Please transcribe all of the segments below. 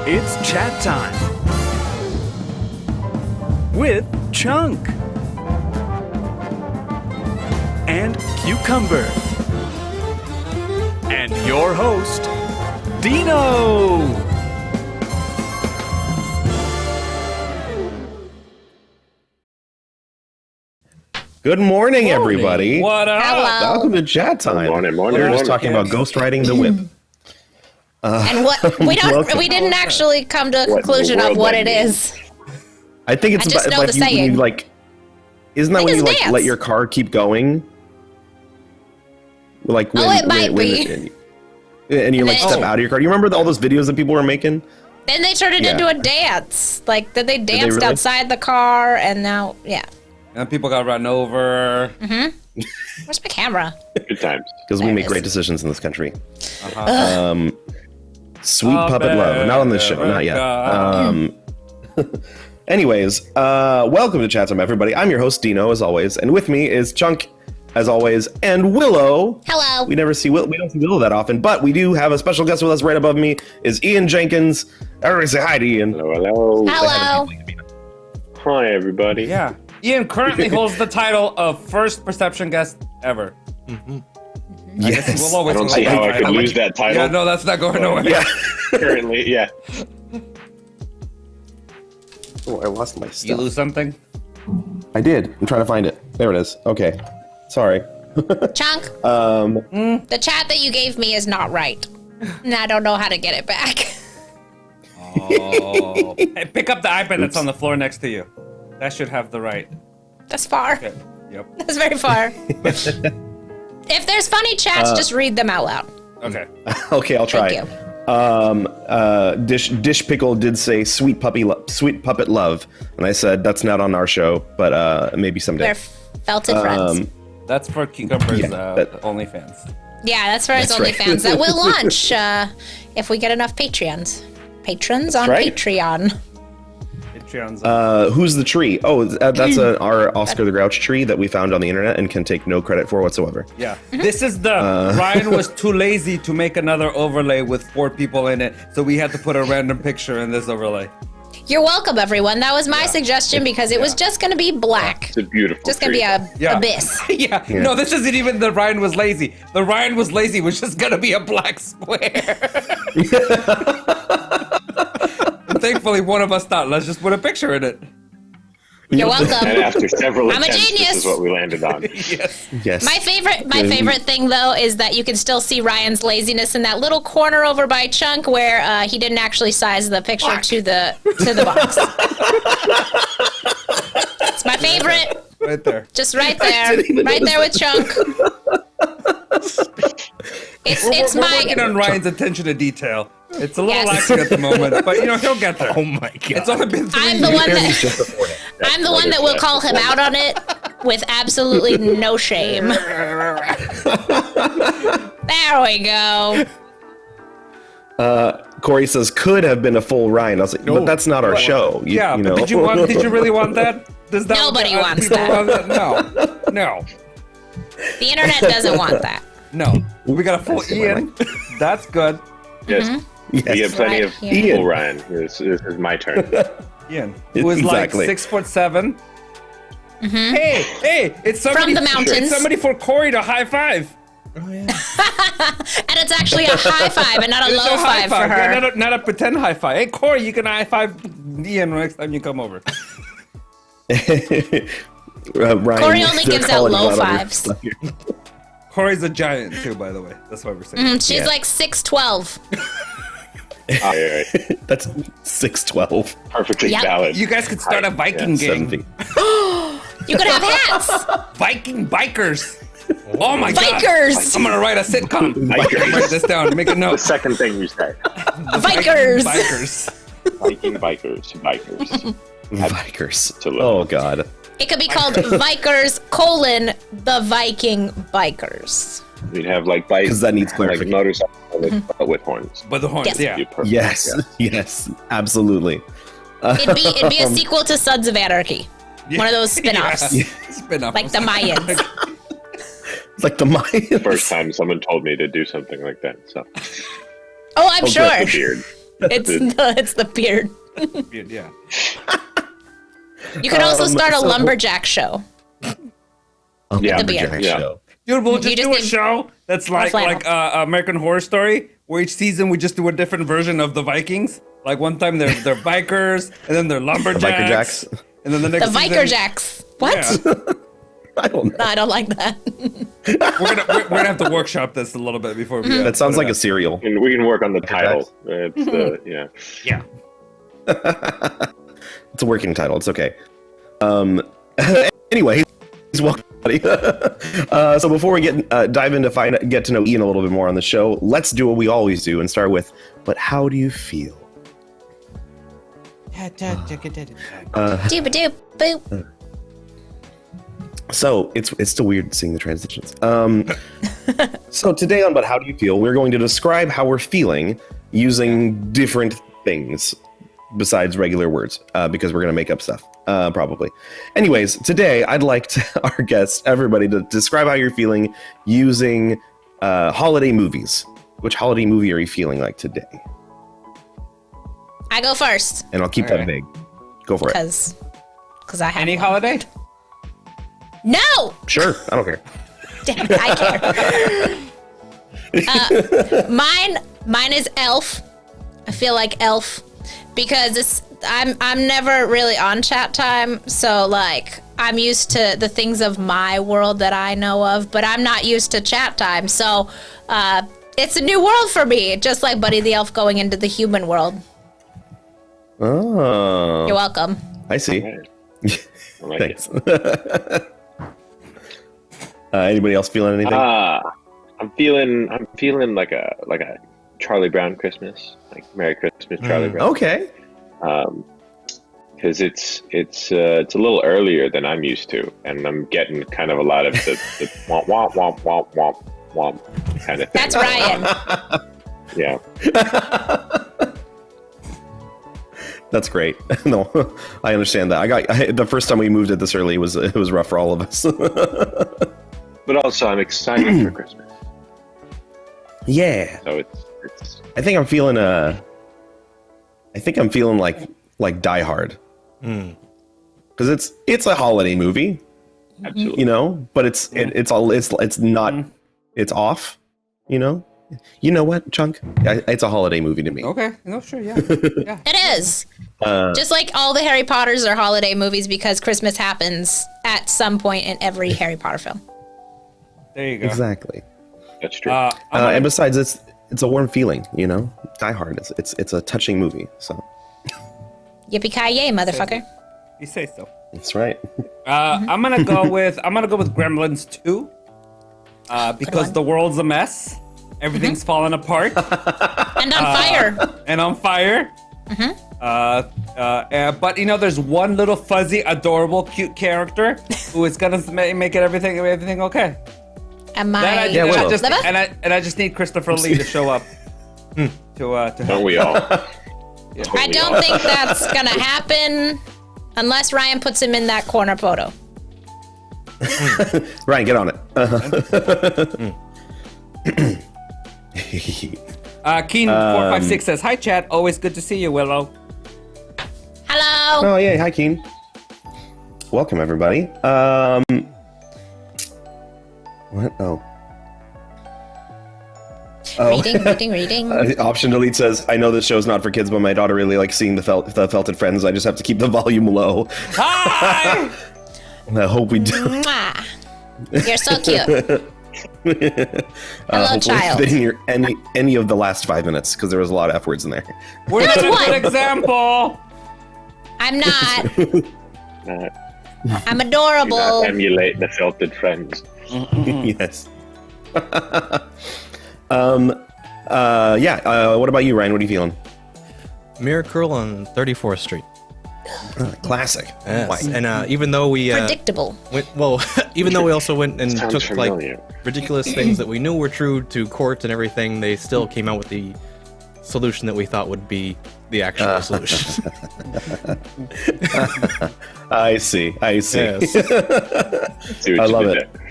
It's chat time with Chunk and Cucumber and your host, Dino. Good morning, everybody. What up? Hello. Welcome to chat time. Morning. We're just talking about ghostwriting the whip. And what we didn't actually come to a conclusion of what it is. I think it's I just know like the when you saying. like. Isn't that Like when you his like dance. let your car keep going? Like when, it might be. and you like then- step out of your car. Do you remember all those videos that people were making? Then they turned it Yeah. into a dance. Like then they danced really? outside the car, and now And people got run over. Where's my camera? Good times. Because we There it make is. great decisions in this country. Uh-huh. Sweet puppet love. Not on this show. Not yet. Anyways, welcome to Chat Time, everybody. I'm your host, Dino, as always. And with me is Chunk, as always, and Willow. Hello. We don't see Willow that often, but we do have a special guest with us right above me is Ian Jenkins. Everybody say hi to Ian. Hello. Hello. Hi, everybody. Yeah. Ian currently holds the title of first perception guest ever. Yes. We'll always I don't see how I could lose that title. Yeah, no, that's not going nowhere. Yeah. Currently, yeah. Oh, I lost my You stuff. lose something? I did. I'm trying to find it. There it is. Okay. Sorry. Chunk. The chat that you gave me is not right, and I don't know how to get it back. Oh. Hey, pick up the iPad that's on the floor next to you. That should have the right. That's far. Okay. Yep. That's very far. If there's funny chats, just read them out loud. Okay. Okay, I'll try. Thank you. Dish Pickle did say sweet puppet love, and I said that's not on our show, but maybe someday. They're felted friends. That's for Cucumber's that- OnlyFans. Yeah, that's for his That's right. OnlyFans that will launch if we get enough patrons on right. Patreon. Patreon's Who's the tree? Oh, that's our Oscar the Grouch tree that we found on the internet and can take no credit for whatsoever. Yeah. This is the Ryan was too lazy to make another overlay with 4 people in it, so we had to put a random picture in this overlay. You're welcome, everyone. That was my suggestion because it was just going to be black. It's a beautiful Just going to be tree. abyss. Yeah. No, this isn't even the Ryan was lazy. The Ryan was lazy was just gonna be a black square. And thankfully, one of us thought, let's just put a picture in it. You're And welcome. after several I'm a attempts, genius. this is what we landed on. Yes. Yes. My favorite thing though is that you can still see Ryan's laziness in that little corner over by Chunk where he didn't actually size the picture to the box. It's my favorite. Right there. Just right there. Right there with Chunk. It's We're my working on Ryan's attention to detail. It's a little Yes. lacking at the moment, but he'll get there. Oh my god. It's only been 3 I'm the years. one that Just before that. I'm the one that will call him out on it with absolutely no shame. There we go. Corey says could have been a full Ryan. I was like, but that's not our show. You, Yeah, you but know? did you really want that? Does that Nobody wants people that. want that? No. The internet doesn't want that. No. We got a full Ian. That's good. Yes. We have Yes. plenty Right of here. people, Ryan. This is my turn. Ian, who is Exactly. like 6'7". Hey, it's somebody From the mountains. It's somebody for Corey to high five. And it's actually a high five and not a It's low a high five for Yeah, her. not a pretend high five. Hey, Corey, you can high five Ian next time you come over. Ryan, Corey only they're gives out calling low you on your fives. stuff here. Corey's a giant too, by the way. That's why we're saying. She's like 6'12". All right. That's 6'12". Perfectly Yep. valid. You guys could start a Viking gang. 7 feet. You could have hats. Viking bikers. Oh my god. Bikers. I'm gonna write a sitcom. Bikers. Write this down. Make a The note. second thing you said. Bikers. Bikers. Viking bikers. Vikers. Absolutely. Oh god. It could be called Vikers, the Viking Bikers. We'd have like bikes. 'Cause that needs like clarification. motorcycles but with horns. But the horns, Yes. yeah. Be perfect. Yes. Yes. Absolutely. It'd be a sequel to Sons of Anarchy. One of those spin-offs. Yeah. Spin-off. Like the Mayans. It's like the Mayans. First time someone told me to do something like that. So Oh, I'm sure. the beard. It's the beard. Yeah. You could also start a so- lumberjack show. Yeah, the beard. Lumberjack Yeah. show. Dude, we'll You just just do a need show that's like flannel. American Horror Story, where each season we just do a different version of the Vikings. Like one time they're bikers, and then they're lumberjacks, Bikerjacks. and then the The next Viker season, Jacks. What? Yeah. I don't know. No, I don't like that. we're gonna have to workshop this a little bit before we. That sounds put it like a out. cereal. And we can work on the Bikerjacks. title. It's yeah. Yeah. It's a working title. It's okay. Anyway, he's welcome, buddy. So before we dive into get to know Ian a little bit more on the show, let's do what we always do and start with, but how do you feel? Doop doop boop. So it's still weird seeing the transitions. So today on But How Do You Feel, we're going to describe how we're feeling using different things besides regular words, because we're going to make up stuff, probably. Anyways, today I'd like our guests, everybody, to describe how you're feeling using holiday movies. Which holiday movie are you feeling like today? I go first And I'll keep All that right. vague. Go for it. because I have Any one. holiday? No, Sure, I don't care. damn it, I care. Mine is Elf. I feel like Elf because I'm never really on chat time, so like I'm used to the things of my world that I know of, but I'm not used to chat time, so it's a new world for me, just like Buddy the Elf going into the human world. Oh, You're welcome. I see. Right. I like Thanks. it. Anybody else feeling anything? I'm feeling like a Charlie Brown Christmas, like Merry Christmas, Charlie Brown. Okay. Because it's a little earlier than I'm used to, and I'm getting kind of a lot of the womp womp womp womp womp womp kind of thing. That's Ryan. Yeah. That's great. No, I understand that. The first time we moved it this early it was rough for all of us. But also, I'm excited for Christmas. Yeah. So it's I think I'm feeling like Die Hard. Because it's a holiday movie, absolutely. you know, but it's not it's off, you know. You know what, Chunk? It's a holiday movie to me. Okay. No, sure. Yeah. Yeah. It is. Just like all the Harry Potters are holiday movies because Christmas happens at some point in every Harry Potter film. There you go. Exactly. That's true. And besides, it's a warm feeling, you know. Die Hard. It's a touching movie. So Yippee-ki-yay, motherfucker. You say so. that's right. I'm gonna go with Gremlins 2, because the world's a mess. Everything's falling apart And on fire. and on fire. But you know, there's one little fuzzy, adorable, cute character who is gonna make it everything okay. Am That I? Willow. I just need Christopher Lee to show up to Don't help. we all? I don't think that's gonna happen unless Ryan puts him in that corner photo. Ryan, get on it. Keen456 says, "Hi chat, always good to see you, Willow." Hello. Oh yeah, hi Keen. Welcome everybody. What? Oh. Reading. Option delete says, I know this show's not for kids, but my daughter really likes seeing the Felted Friends. I just have to keep the volume low. Hi. I hope we do. Mwah. You're so cute. Hello, Hopefully child. they didn't hear any of the last 5 minutes because there was a lot of F words in there. We're That's not a one. good example. I'm not. Not, I'm do adorable. not emulate the Felted Friends. Yes. What about you, Ryan? What are you feeling? Miracle on 34th Street. Classic. Yes. Why? And even though we Predictable. even though we also went and Sounds took familiar. like ridiculous things that we knew were true to court and everything, they still came out with the solution that we thought would be the actual solution. I see. Yes. See what I you love did it. there.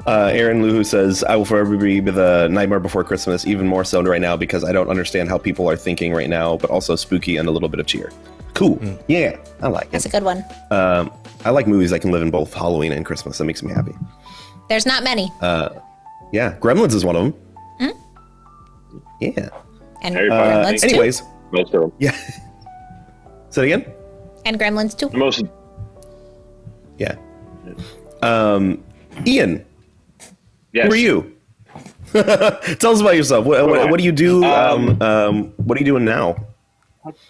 Aaron Luhu says, I will forever be the Nightmare Before Christmas, even more so right now because I don't understand how people are thinking right now, but also spooky and a little bit of cheer. Cool. Yeah, I like That's it. a good one. I like movies that can live in both Halloween and Christmas. That makes me happy. There's not many. Yeah, Gremlins is one of them. Yeah. And Harry Potter. Gremlins 2. Anyways, Most of them. yeah. Say it again? And Gremlins 2. Most. Yeah. Ian, Yes. who are you? Tell us about yourself. What do you do? What are you doing now?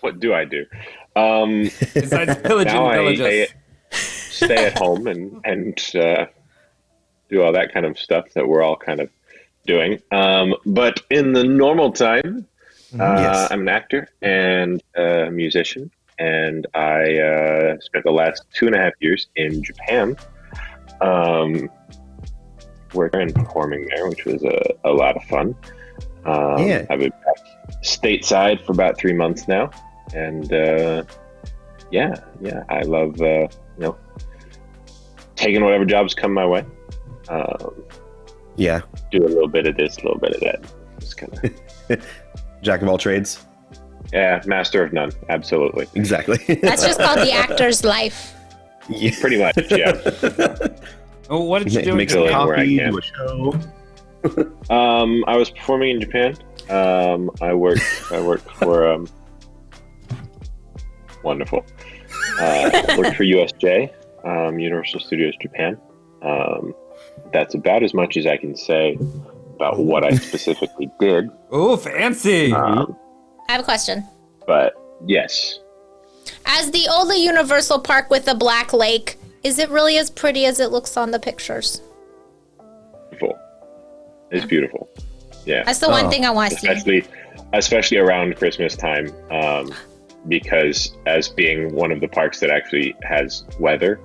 What do I do? Besides pillaging Now villages. stay at home and do all that kind of stuff that we're all kind of doing. But in the normal time, Yes. I'm an actor and a musician, and I spent the last 2.5 years in Japan, working and performing there, which was a lot of fun. Yeah. I've been back stateside for about 3 months now, and yeah, I love taking whatever jobs come my way. Yeah. Do a little bit of this, a little bit of that. Just kind of Jack of all trades. yeah, master of none. Absolutely, Exactly. That's just called the actor's life. Yeah. pretty much. Yeah. Oh, what did you do? Make in some Japan? Where I coffee, can. do a show. I was performing in Japan. I worked for wonderful. Worked for USJ, Universal Studios Japan. That's about as much as I can say about what I specifically did. Oh, fancy. I have a question. But yes, As the only Universal park with a black lake, is it really as pretty as it looks on the pictures? beautiful. It's beautiful. Yeah. That's the one thing I want to see. especially around Christmas time, because as being one of the parks that actually has weather,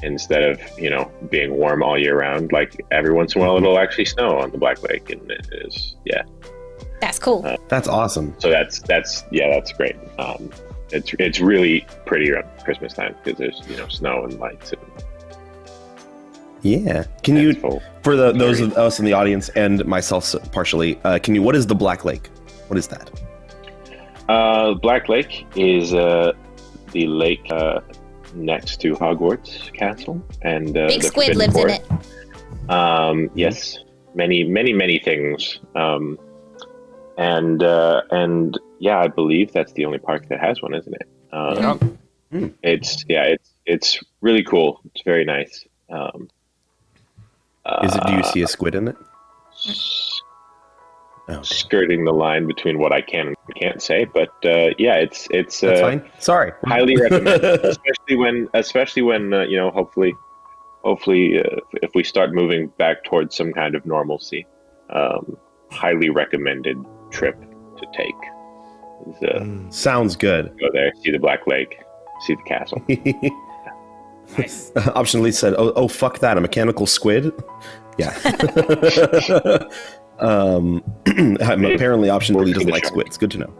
instead of being warm all year round, like every once in a while it'll actually snow on the Black Lake, and it is That's cool. That's awesome. so that's great. It's really pretty around Christmas time because there's snow and lights and Yeah. Can you, full. for those of us in the audience and myself partially, what is the Black Lake? What is that? Black Lake is the lake next to Hogwarts Castle, and Big the Squid Forbidden lives in Forest. it. Yes, many things, and yeah, I believe that's the only park that has one, isn't it? It's really cool. It's very nice. Do you see a squid in it? Oh, Skirting the line between what I can and can't say, but yeah, it's that's fine. Sorry. highly recommend, especially when hopefully if we start moving back towards some kind of normalcy, highly recommended trip to take is Sounds good. go there, see the Black Lake, see the castle. Nice. Option Lee said, "Oh, fuck that! A mechanical squid." Yeah. Apparently, Option Lee doesn't like squids. Good to know.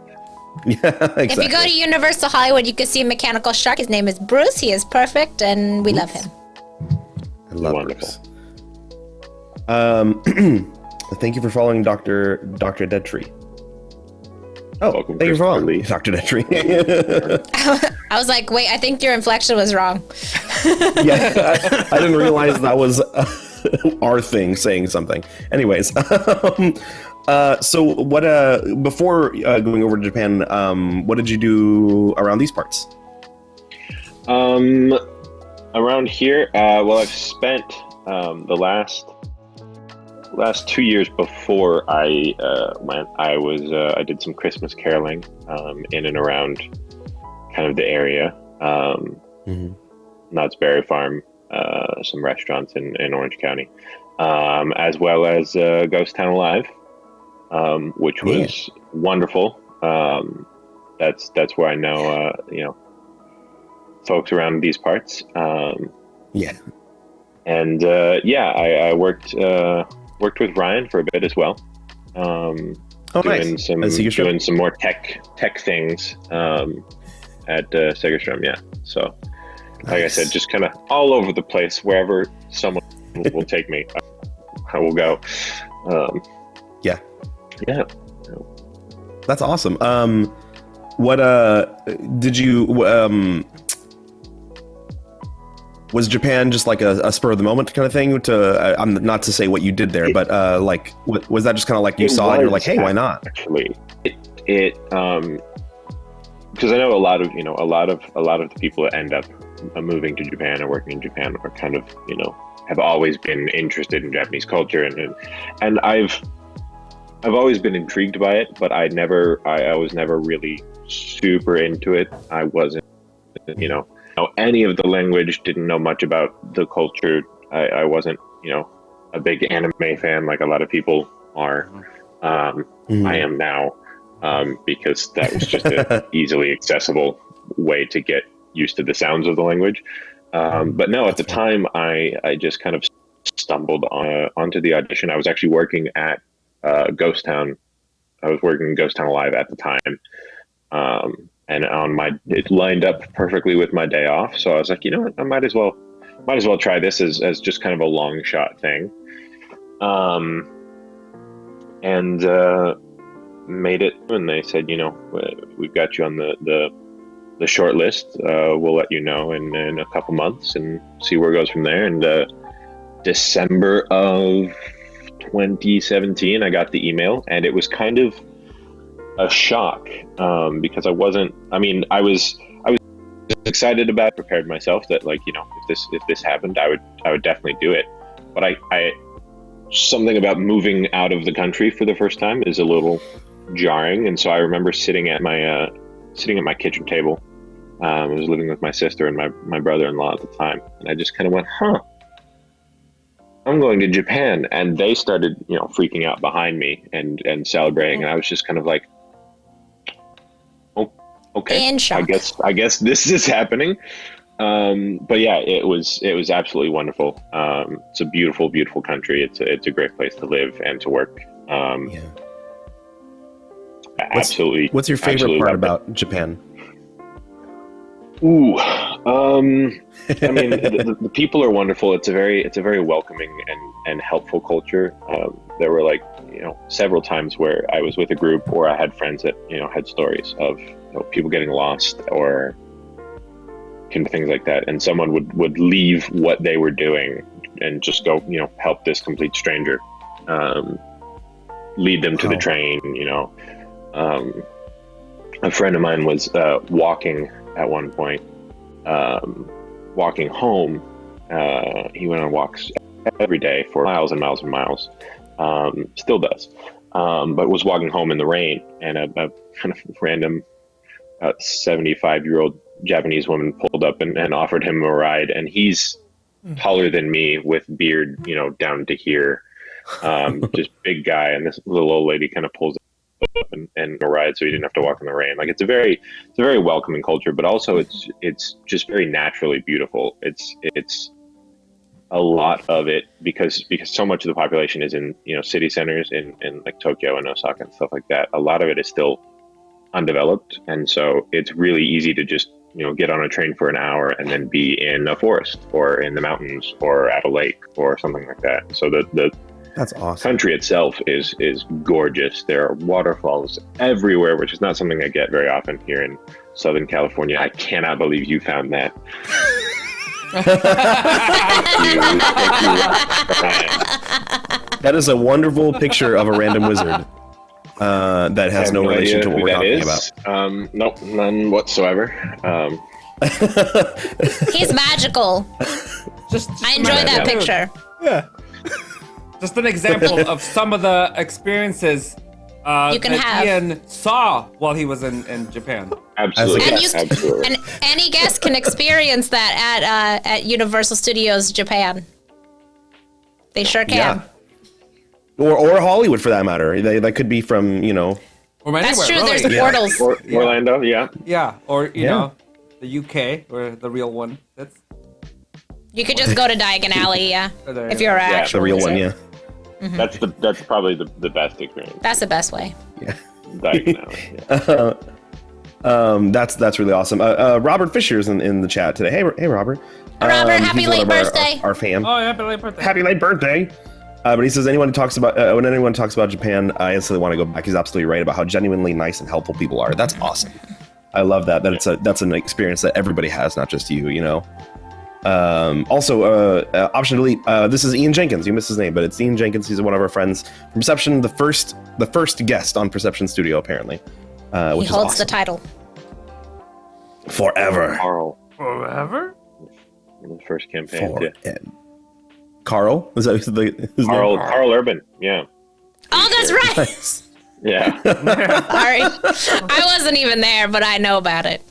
Yeah, exactly. If you go to Universal Hollywood, you can see a mechanical shark. His name is Bruce. He is perfect, and we love him. I love Wonderful. Bruce. Thank you for following Dr. Deadtree. Oh, Welcome, thank you for following Lee. Dr. Deadtree. I was like, wait, I think your inflection was wrong. Yeah, I didn't realize that was our thing saying something. Anyways, so what? Before going over to Japan, what did you do around these parts? Around here, well, I've spent the last 2 years before I went. I did some Christmas caroling in and around kind of the area. Knott's Berry Farm, some restaurants in Orange County, as well as Ghost Town Alive, which was wonderful. That's where I know folks around these parts. Yeah. And I worked with Ryan for a bit as well. Oh, doing nice. At Segerstrom? doing some more tech things at Segerstrom. Yeah, so like I said, just kind of all over the place. Wherever someone will take me, I will go. Yeah. Yeah. That's awesome. What did you was Japan just like a spur of the moment kind of thing? I'm not to say what you did there, but like, was that just kind of like you saw it and you're like, hey, why not? Actually, it because I know a lot of the people that end up moving to Japan or working in Japan are kind of have always been interested in Japanese culture, and I've always been intrigued by it, but I was never really super into it. I wasn't know any of the language, didn't know much about the culture. I wasn't a big anime fan like a lot of people are. I am now, because that was just an easily accessible way to get used to the sounds of the language. But no, at the time, I just kind of stumbled onto the audition. I was actually working at Ghost Town. I was working in Ghost Town Live at the time. And it lined up perfectly with my day off. So I was like, you know what, I might as well try this as just kind of a long shot thing. And made it, and they said, we've got you on the short list. We'll let you know in a couple months and see where it goes from there. And December of 2017, I got the email, and it was kind of a shock, because I was excited about it, prepared myself that if this happened, I would definitely do it. But I something about moving out of the country for the first time is a little jarring, and so I remember sitting at my kitchen table. I was living with my sister and my brother-in-law at the time, and I just kind of went, I'm going to Japan, and they started freaking out behind me and celebrating, and I was just kind of like, okay, in shock. I guess this is happening. But yeah, it was absolutely wonderful. It's a beautiful, beautiful country. It's a great place to live and to work. Absolutely. What's your favorite part about Japan? Ooh, the people are wonderful. It's a very welcoming and helpful culture. There were several times where I was with a group, or I had friends that had stories of people getting lost or things like that, and someone would leave what they were doing and just go help this complete stranger, lead them to the train. A friend of mine was walking at one point, walking home. He went on walks every day for miles and miles and miles, still does, but was walking home in the rain, and a kind of random 75-year-old Japanese woman pulled up and offered him a ride, and he's taller than me with beard down to here, just big guy, and this little old lady kind of pulls up and a ride so he didn't have to walk in the rain. It's a very welcoming culture, but also it's just very naturally beautiful. It's a lot of it because so much of the population is in city centers in like Tokyo and Osaka and stuff like that. A lot of it is still undeveloped, and so it's really easy to just get on a train for an hour and then be in a forest or in the mountains or at a lake or something like that. So That's awesome. Country itself is gorgeous. There are waterfalls everywhere, which is not something I get very often here in Southern California. I cannot believe you found that. Thank you. That is a wonderful picture of a random wizard that has no relation to what we're talking about. Nope, none whatsoever. He's magical. I enjoyed that picture. Yeah. Just an example of some of the experiences you can that have. Ian saw while he was in Japan. Absolutely. And, and any guest can experience that at Universal Studios Japan. They sure can. Yeah. Or Hollywood for that matter. That could be from, Or That's anywhere, true. really. There's portals. Orlando, yeah. Yeah, or you know, the UK or the real one. You could just go to Diagon Alley, if you're an actual the real wizard. one, yeah. Mm-hmm. That's probably the best experience. That's the best way. Yeah. Diagon Alley, yeah. That's really awesome. Robert Fisher's in the chat today. Hey, Robert. Robert, happy he's one late of our- birthday. Our fan. Oh, happy late birthday. Happy late birthday. But he says when anyone talks about Japan, I instantly want to go back. He's absolutely right about how genuinely nice and helpful people are. That's awesome. I love that. That's an experience that everybody has, not just you. You know. Also, option delete. This is Ian Jenkins. You missed his name, but it's Ian Jenkins. He's one of our friends from Perception, the first guest on Perception Studio, apparently. He Which is holds awesome. the title. Forever. Carl Forever? in the first campaign. Yeah. Carl? Is that his name? Carl Urban. Yeah. Oh, that's right. Nice. Yeah. Sorry. I wasn't even there, but I know about it.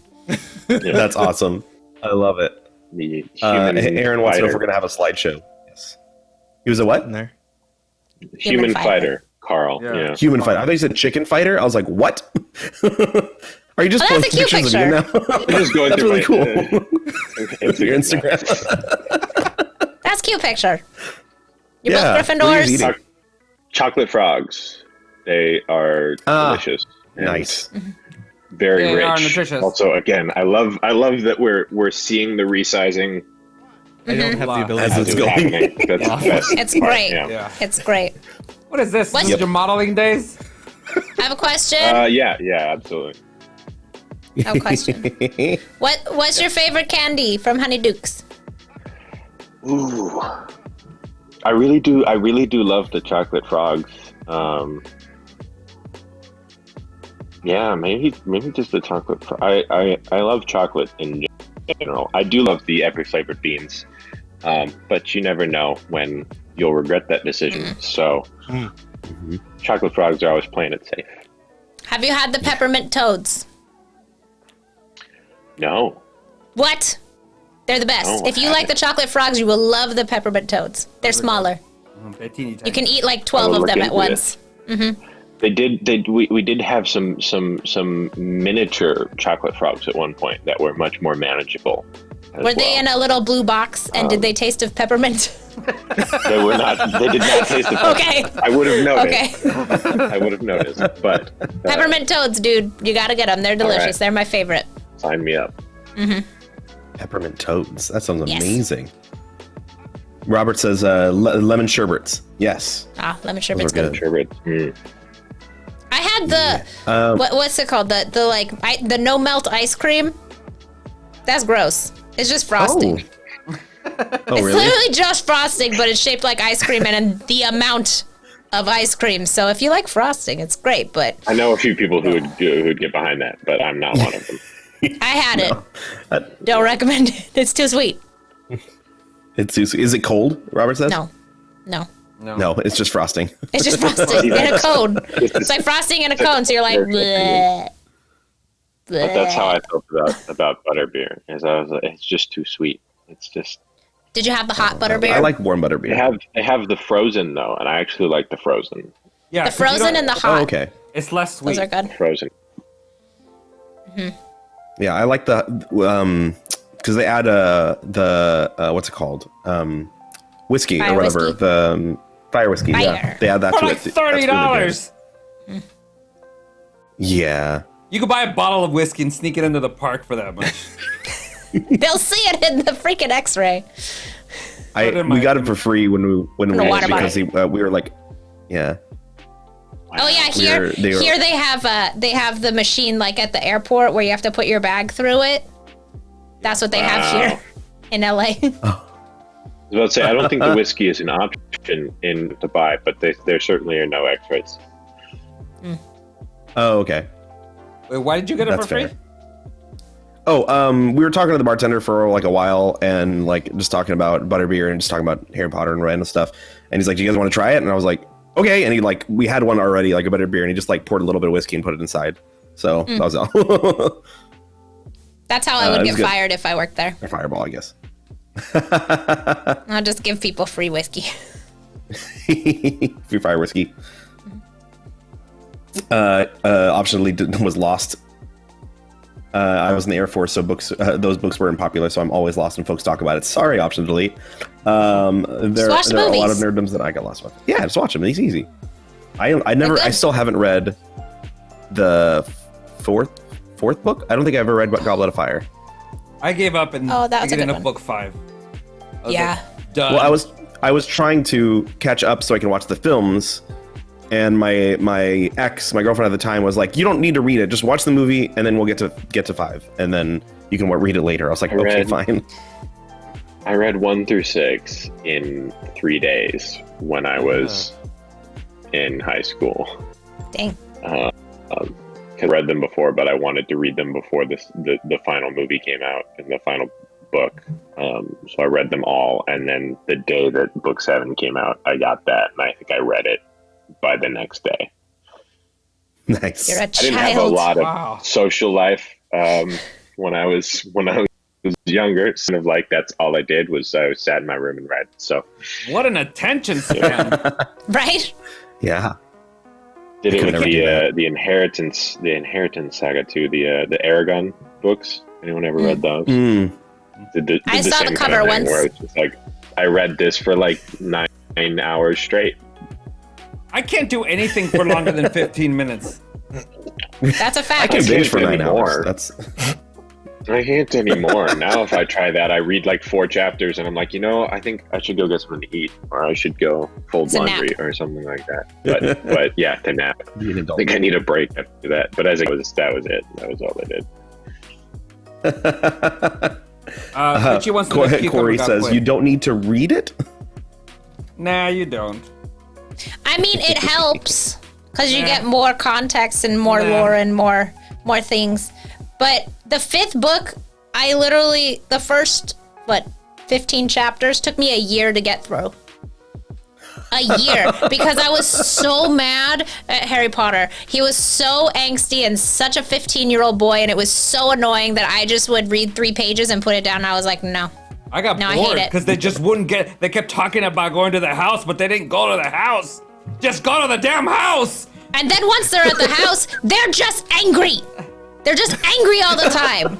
That's awesome. I love it. The human Aaron wants to know if fighter. we're going to have a slideshow. Yes. He was a what? In there. Human fighter. fighter. Carl. Yeah. Yeah. Human fighter. I thought you said chicken fighter. I was like, what? Are you just Oh, that's posting a cute pictures of you now? I'm just going That's through really cool. Your Instagram. Instagram. That's a cute picture. You're Yeah, both what are you Gryffindors. eating? Chocolate frogs. They are delicious. and Nice. Very They are rich. nutritious. Also, again, I love that we're seeing the resizing I don't have the ability As to it's do it. going. happening. That's the best It's part, great. Yeah. Yeah. It's great. What is this? What's- This is your modeling days? I have a question. Yeah, absolutely. No question. What's your favorite candy from Honeydukes? Ooh, I really do love the chocolate frogs. Yeah, maybe just the chocolate. I love chocolate in general. I do love the every flavored beans, but you never know when you'll regret that decision. So, chocolate frogs are always playing it safe. Have you had the peppermint toads? No, What? They're the best. No, If you I like the haven't. chocolate frogs, you will love the peppermint toads. They're smaller. They're teeny tiny. You can eat like I 12 will of look them at into once. we did have some miniature chocolate frogs at one point that were much more manageable. as Were they well. in a little blue box and did they taste of peppermint? They were not. They did not taste the Okay. I would have noticed. Okay. I would have noticed, but Peppermint toads, dude. You gotta get them. They're delicious. right. They're my favorite. sign me up. Peppermint toads. That sounds Yes. amazing. Robert says lemon sherbets. Yes. Ah, lemon Those sherbet's are good. good. Sherbet. I had the what's it called? The no melt ice cream. That's gross. It's just frosting. Oh, It's really? literally just frosting, but it's shaped like ice cream and the amount of ice cream. So if you like frosting, it's great. But I know a few people who'd get behind that, but I'm not one of them. I had it. Don't recommend it. It's too sweet. Is it cold? Robert says. No. No, it's just frosting. It's just frosting in a cone. It's like frosting in a cone, so you're like, bleh. But that's how I felt about butterbeer. Is I was like, it's just too sweet. It's just. Did you have the hot butterbeer? I like warm butterbeer. They have the frozen though, and I actually like the frozen. Yeah, the 'cause you frozen don't- and the hot. Oh, okay. It's less sweet. Those are good. Frozen. Yeah, I like the because they add the what's it called whiskey Fire or whatever whiskey? the fire whiskey. Yeah, Fire. they add that For to like it. That's really $30. good. Yeah. You could buy a bottle of whiskey and sneak it into the park for that much. They'll see it in the freaking X-ray. We got it for free when we a water because we were like, yeah. Oh yeah, here they have the machine like at the airport where you have to put your bag through it. That's what they have here in LA. I was about to say, I don't think the whiskey is an option to buy, but there certainly are no X-rays. Oh, okay. Wait, why did you get it That's for free? fair. Oh, we were talking to the bartender for like a while and like just talking about butterbeer and just talking about Harry Potter and random stuff. And he's like, "Do you guys want to try it?" And I was like, "Okay." And we had one already, like a butterbeer, and he just like poured a little bit of whiskey and put it inside. So that was all. That's how I would it get was good. fired if I worked there. Or Fireball, I guess. I'll just give people free whiskey. Free fire whiskey. Optionally was lost. I was in the Air Force, so those books weren't popular, so I'm always lost when folks talk about it. Sorry, option delete. There watch are the a lot of movies. nerddoms that I got lost with. Yeah, just watch them. It's easy. I They're good. still haven't read the fourth fourth book. I don't think I ever read Goblet of Fire. I gave up in Oh, that was a beginning good of one. book 5. I was Yeah. like, done. Well, I was trying to catch up so I can watch the films, and my girlfriend at the time was like, "You don't need to read it. Just watch the movie, and then we'll get to 5, and then you can read it later." I was like, "Okay, fine." I read 1 through 6 in 3 days when I was in high school. Dang. I read them before, but I wanted to read them before the final movie came out and the final book. So I read them all, and then the day that book 7 came out, I got that, and I think I read it by the next day. Nice. You're a I didn't child. have a lot of Wow. social life when I was younger. It's kind of like that's all I did was I sat in my room and read. So What an attention span. Right? Yeah. did it could with never do that. the inheritance saga too, the Aragon books. Anyone ever read those? Mm. Did I the saw the same cover kind of thing once. where it's just like I read this for like 9 hours straight. I can't do anything for longer than 15 minutes. That's a I fact. can binge for can't 9 anymore. hours. That's I can't anymore. Now if I try that, I read like 4 chapters and I'm like, I think I should go get something to eat, or I should go fold It's a laundry nap. or something like that. But yeah, to nap. be an I adult. think I need a break after that. But as it was, that was it. That was all I did. Richie wants to know if Cucumber Corey got says quit. you don't need to read it. Nah, you don't. I mean, it helps because you Yeah. get more context and more Yeah. lore and more things. But the 5th book, I literally the first 15 chapters took me a year to get through. A year because I was so mad at Harry Potter. He was so angsty and such a 15-year-old boy, and it was so annoying that I just would read 3 pages and put it down. And I was like, no. I got No, I hate bored it. because they just wouldn't they kept talking about going to the house, but they didn't go to the house. Just go to the damn house. And then once they're at the house, they're just angry. They're just angry all the time.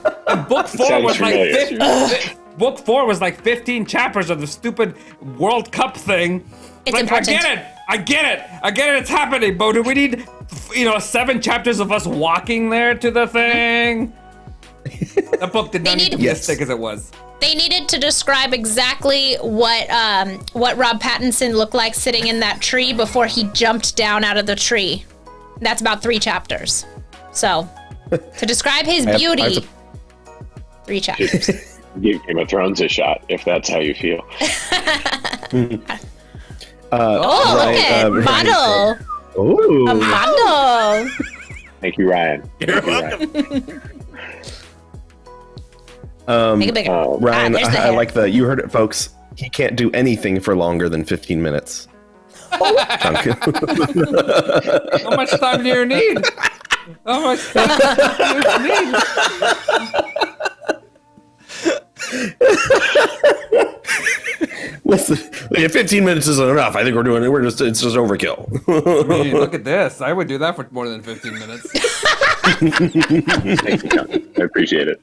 Book 4 Sounds was like familiar. Book 4 was like 15 chapters of the stupid World Cup thing. It's like, important. I get it. It's happening. But do we need, 7 chapters of us walking there to the thing? That book did not need to be as Yes. thick as it was. They needed to describe exactly what Rob Pattinson looked like sitting in that tree before he jumped down out of the tree. That's about 3 chapters. So, to describe his I have beauty, to- 3 chapters. Give Game of Thrones a shot if that's how you feel. Oh, Ryan- okay. Ryan Model. Ooh. A model. Thank you, Ryan. You're Thank you, Ryan. Make it bigger. Ryan, there's the I hair. like the. You heard it, folks. He can't do anything for longer than 15 minutes. Chunk. How much time do you need? How much time do you need? Listen, 15 minutes isn't enough. I think it's just overkill. Hey, look at this. I would do that for more than 15 minutes. Thank you, John. I appreciate it.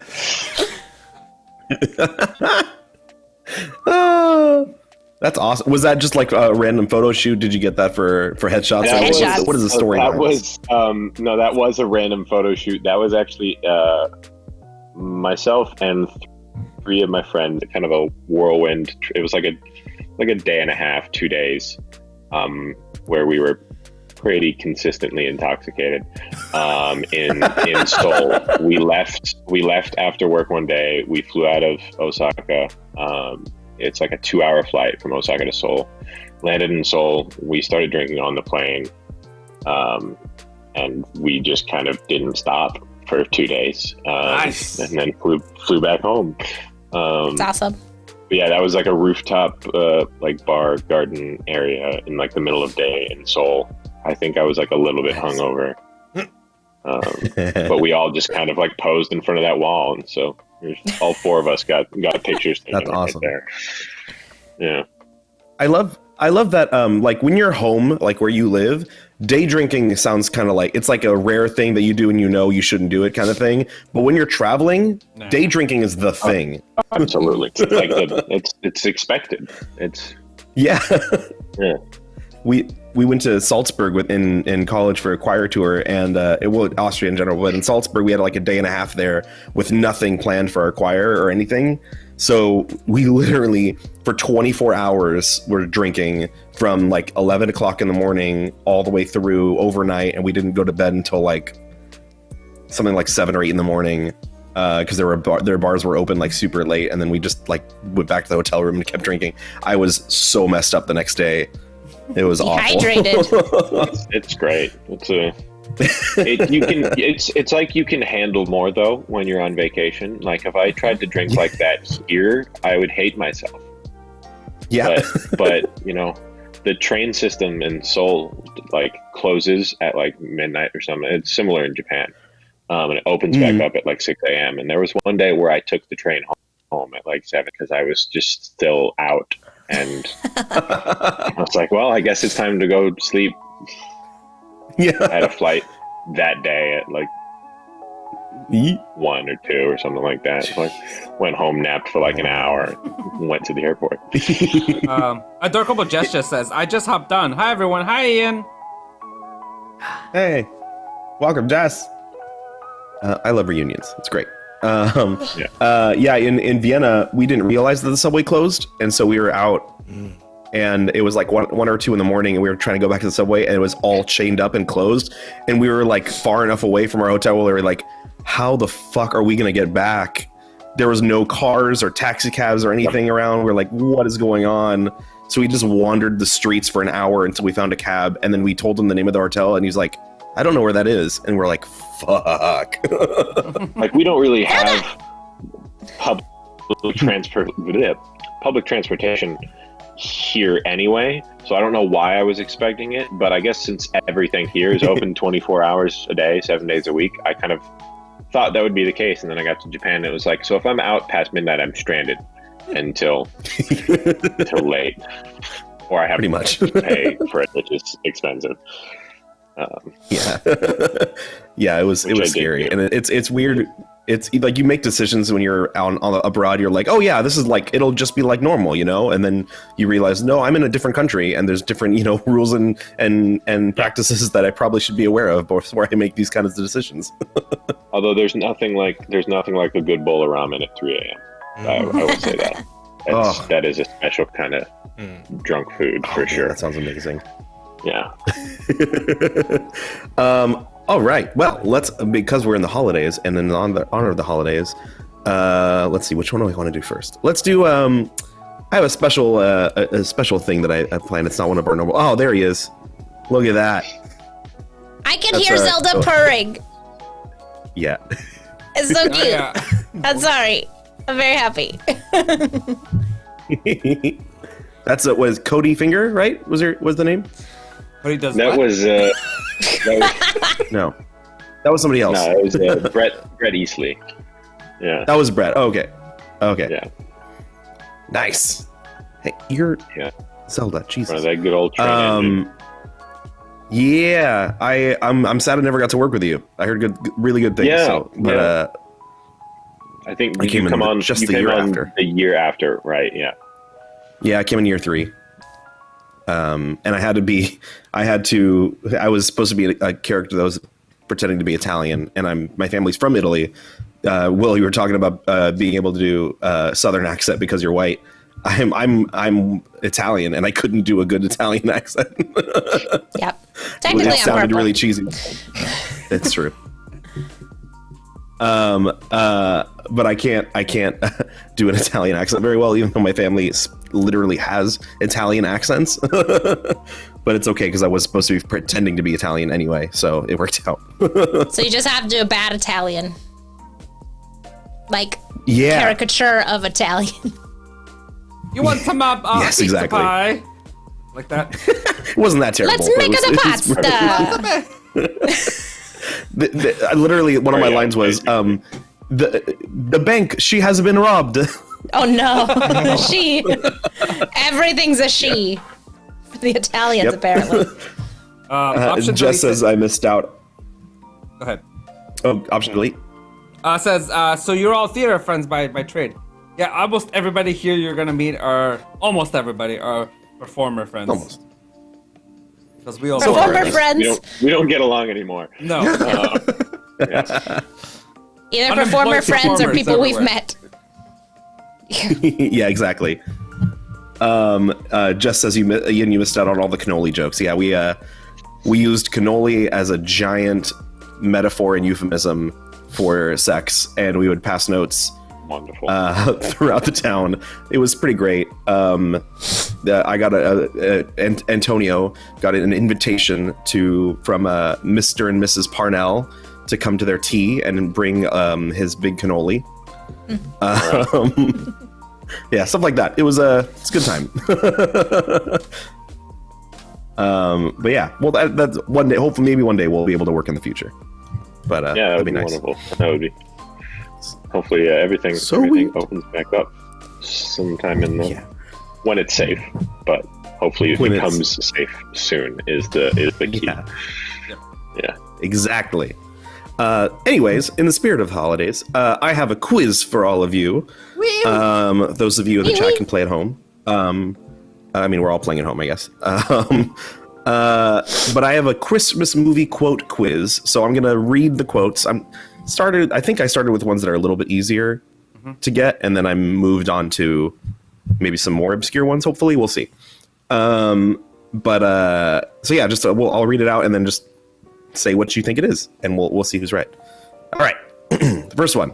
That's awesome. Was that just like a random photo shoot? Did you get that for headshots? That What is- Headshots. what is the story? That behind this? was no, that was a random photo shoot. That was actually myself and 3 of my friends. Kind of a whirlwind. It was like a day and a half, 2 days, where we were pretty consistently intoxicated. In Seoul, we left after work one day. We flew out of Osaka. It's like a 2-hour flight from Osaka to Seoul. Landed in Seoul. We started drinking on the plane, and we just kind of didn't stop for 2 days. Nice. And then flew back home. It's awesome. But yeah, that was like a rooftop, like bar garden area in like the middle of day in Seoul. I think I was like a little bit hungover, but we all just kind of like posed in front of that wall, and so all 4 of us got pictures. taken That's right awesome. there. Yeah. I love that. Like when you're home, like where you live, day drinking sounds kind of like it's like a rare thing that you do and you shouldn't do it kind of thing. But when you're traveling, Nah. day drinking is the thing. Absolutely. It's like it's expected. It's Yeah. yeah. we went to Salzburg in college for a choir tour, and Austria in general, but in Salzburg we had like a day and a half there with nothing planned for our choir or anything. So we literally for 24 hours were drinking from like 11 o'clock in the morning all the way through overnight, and we didn't go to bed until like something like 7 or 8 in the morning. Because their bars were open like super late, and then we just like went back to the hotel room and kept drinking. I was so messed up the next day. It was awful. Dehydrated. It's great. It's like you can handle more though when you're on vacation. Like if I tried to drink like that here, I would hate myself. Yeah. But you know, the train system in Seoul like closes at like midnight or something. It's similar in Japan. And it opens back up at like 6 a.m. And there was one day where I took the train home at like 7 because I was just still out. And I was like, well, I guess it's time to go sleep. Yeah. I had a flight that day at like 1 or 2 or something like that. So I went home, napped for like an hour, went to the airport. Adorable Gesture says, I just hopped on. Hi, everyone. Hi, Ian. Hey, welcome, Jess. I love reunions. It's great. In Vienna, we didn't realize that the subway closed, and so we were out, and it was like 1 or 2 in the morning, and we were trying to go back to the subway, and it was all chained up and closed, and we were like far enough away from our hotel where we were like, how the fuck are we gonna get back? There was no cars or taxi cabs or anything around. We're like, what is going on? So we just wandered the streets for an hour until we found a cab, and then we told him the name of the hotel, and he's like, I don't know where that is. And we're like, fuck. Like we don't really have public transportation here anyway. So I don't know why I was expecting it, but I guess since everything here is open 24 hours a day, 7 days a week, I kind of thought that would be the case. And then I got to Japan and it was like, so if I'm out past midnight, I'm stranded until late. Or I have Pretty much. to pay for it, which is expensive. It was scary, and it's weird. It's like you make decisions when you're out on abroad. You're like, oh yeah, this is like it'll just be like normal, you know. And then you realize, no, I'm in a different country, and there's different, rules and practices that I probably should be aware of before I make these kinds of decisions. Although there's nothing like a good bowl of ramen at 3 a.m. I would say that. That is a special kind of drunk food for sure. That sounds amazing. Yeah. All right. Well, because we're in the holidays, and then in the honor of the holidays, let's see, which one do I want to do first? Let's do. I have a special thing that I planned. It's not one of our normal. Oh, there he is. Look at that. I can hear Zelda purring. Yeah. It's so cute. I'm sorry. I'm very happy. That's was Cody Finger, right? Was the name? Cody does that what? was No, that was somebody else. No, it was Brett Eastley. Yeah, that was Brett. Oh, okay. Yeah, nice. Hey, you're Zelda. Jesus, one of that good old train engine. Yeah, I'm sad I never got to work with you. I heard really good things. Yeah, so, but I think I came on just the year after. The year after, right? Yeah. Yeah, I came in year 3. And I was supposed to be a character that was pretending to be Italian, and my family's from Italy. Will, you were talking about being able to do a Southern accent because you're white. I'm Italian, and I couldn't do a good Italian accent. Yep. Technically, it sounded really cheesy. It's true. But I can't do an Italian accent very well, even though my family literally has Italian accents. But it's okay because I was supposed to be pretending to be Italian anyway, so it worked out. So you just have to do a bad Italian, caricature of Italian. You want some yes, pizza exactly. pie? Like that? It wasn't that terrible. Let's make it a pasta. Literally, one of my lines was, the bank, she has been robbed. Oh no, she. Everything's a she. For the Italians, apparently. Jess says I missed out. Go ahead. Oh, option delete. Says, so you're all theater friends by trade. Yeah, almost everybody here you're gonna meet almost everybody are performer friends. Almost. Because we all We're know former her. friends. We don't get along anymore. No. Yes. Either for former Unemployed friends or performers people we've everywhere. met. Yeah, exactly. Just as you Ian, you missed out on all the cannoli jokes. Yeah, we used cannoli as a giant metaphor and euphemism for sex, and we would pass notes Wonderful. throughout the town. It was pretty great. I got Antonio got an invitation from Mr. and Mrs. Parnell to come to their tea and bring his big cannoli. Yeah, stuff like that. It's a good time. But yeah, well, that's one day. Hopefully, maybe one day we'll be able to work in the future. But Yeah, that would be nice. wonderful. That would be. Hopefully, everything Sweet. opens back up sometime in the Yeah. when it's safe. But hopefully, it When it's- becomes safe soon. Is the key. Yeah, Yeah. exactly. Anyways, in the spirit of holidays, I have a quiz for all of you. Those of you in the chat can play at home. I mean, we're all playing at home, I guess. But I have a Christmas movie quote quiz, so I'm gonna read the quotes. I think I started with ones that are a little bit easier to get, and then I moved on to maybe some more obscure ones. Hopefully, we'll see. So yeah, I'll read it out and then just say what you think it is, and we'll see who's right. All right, the first one.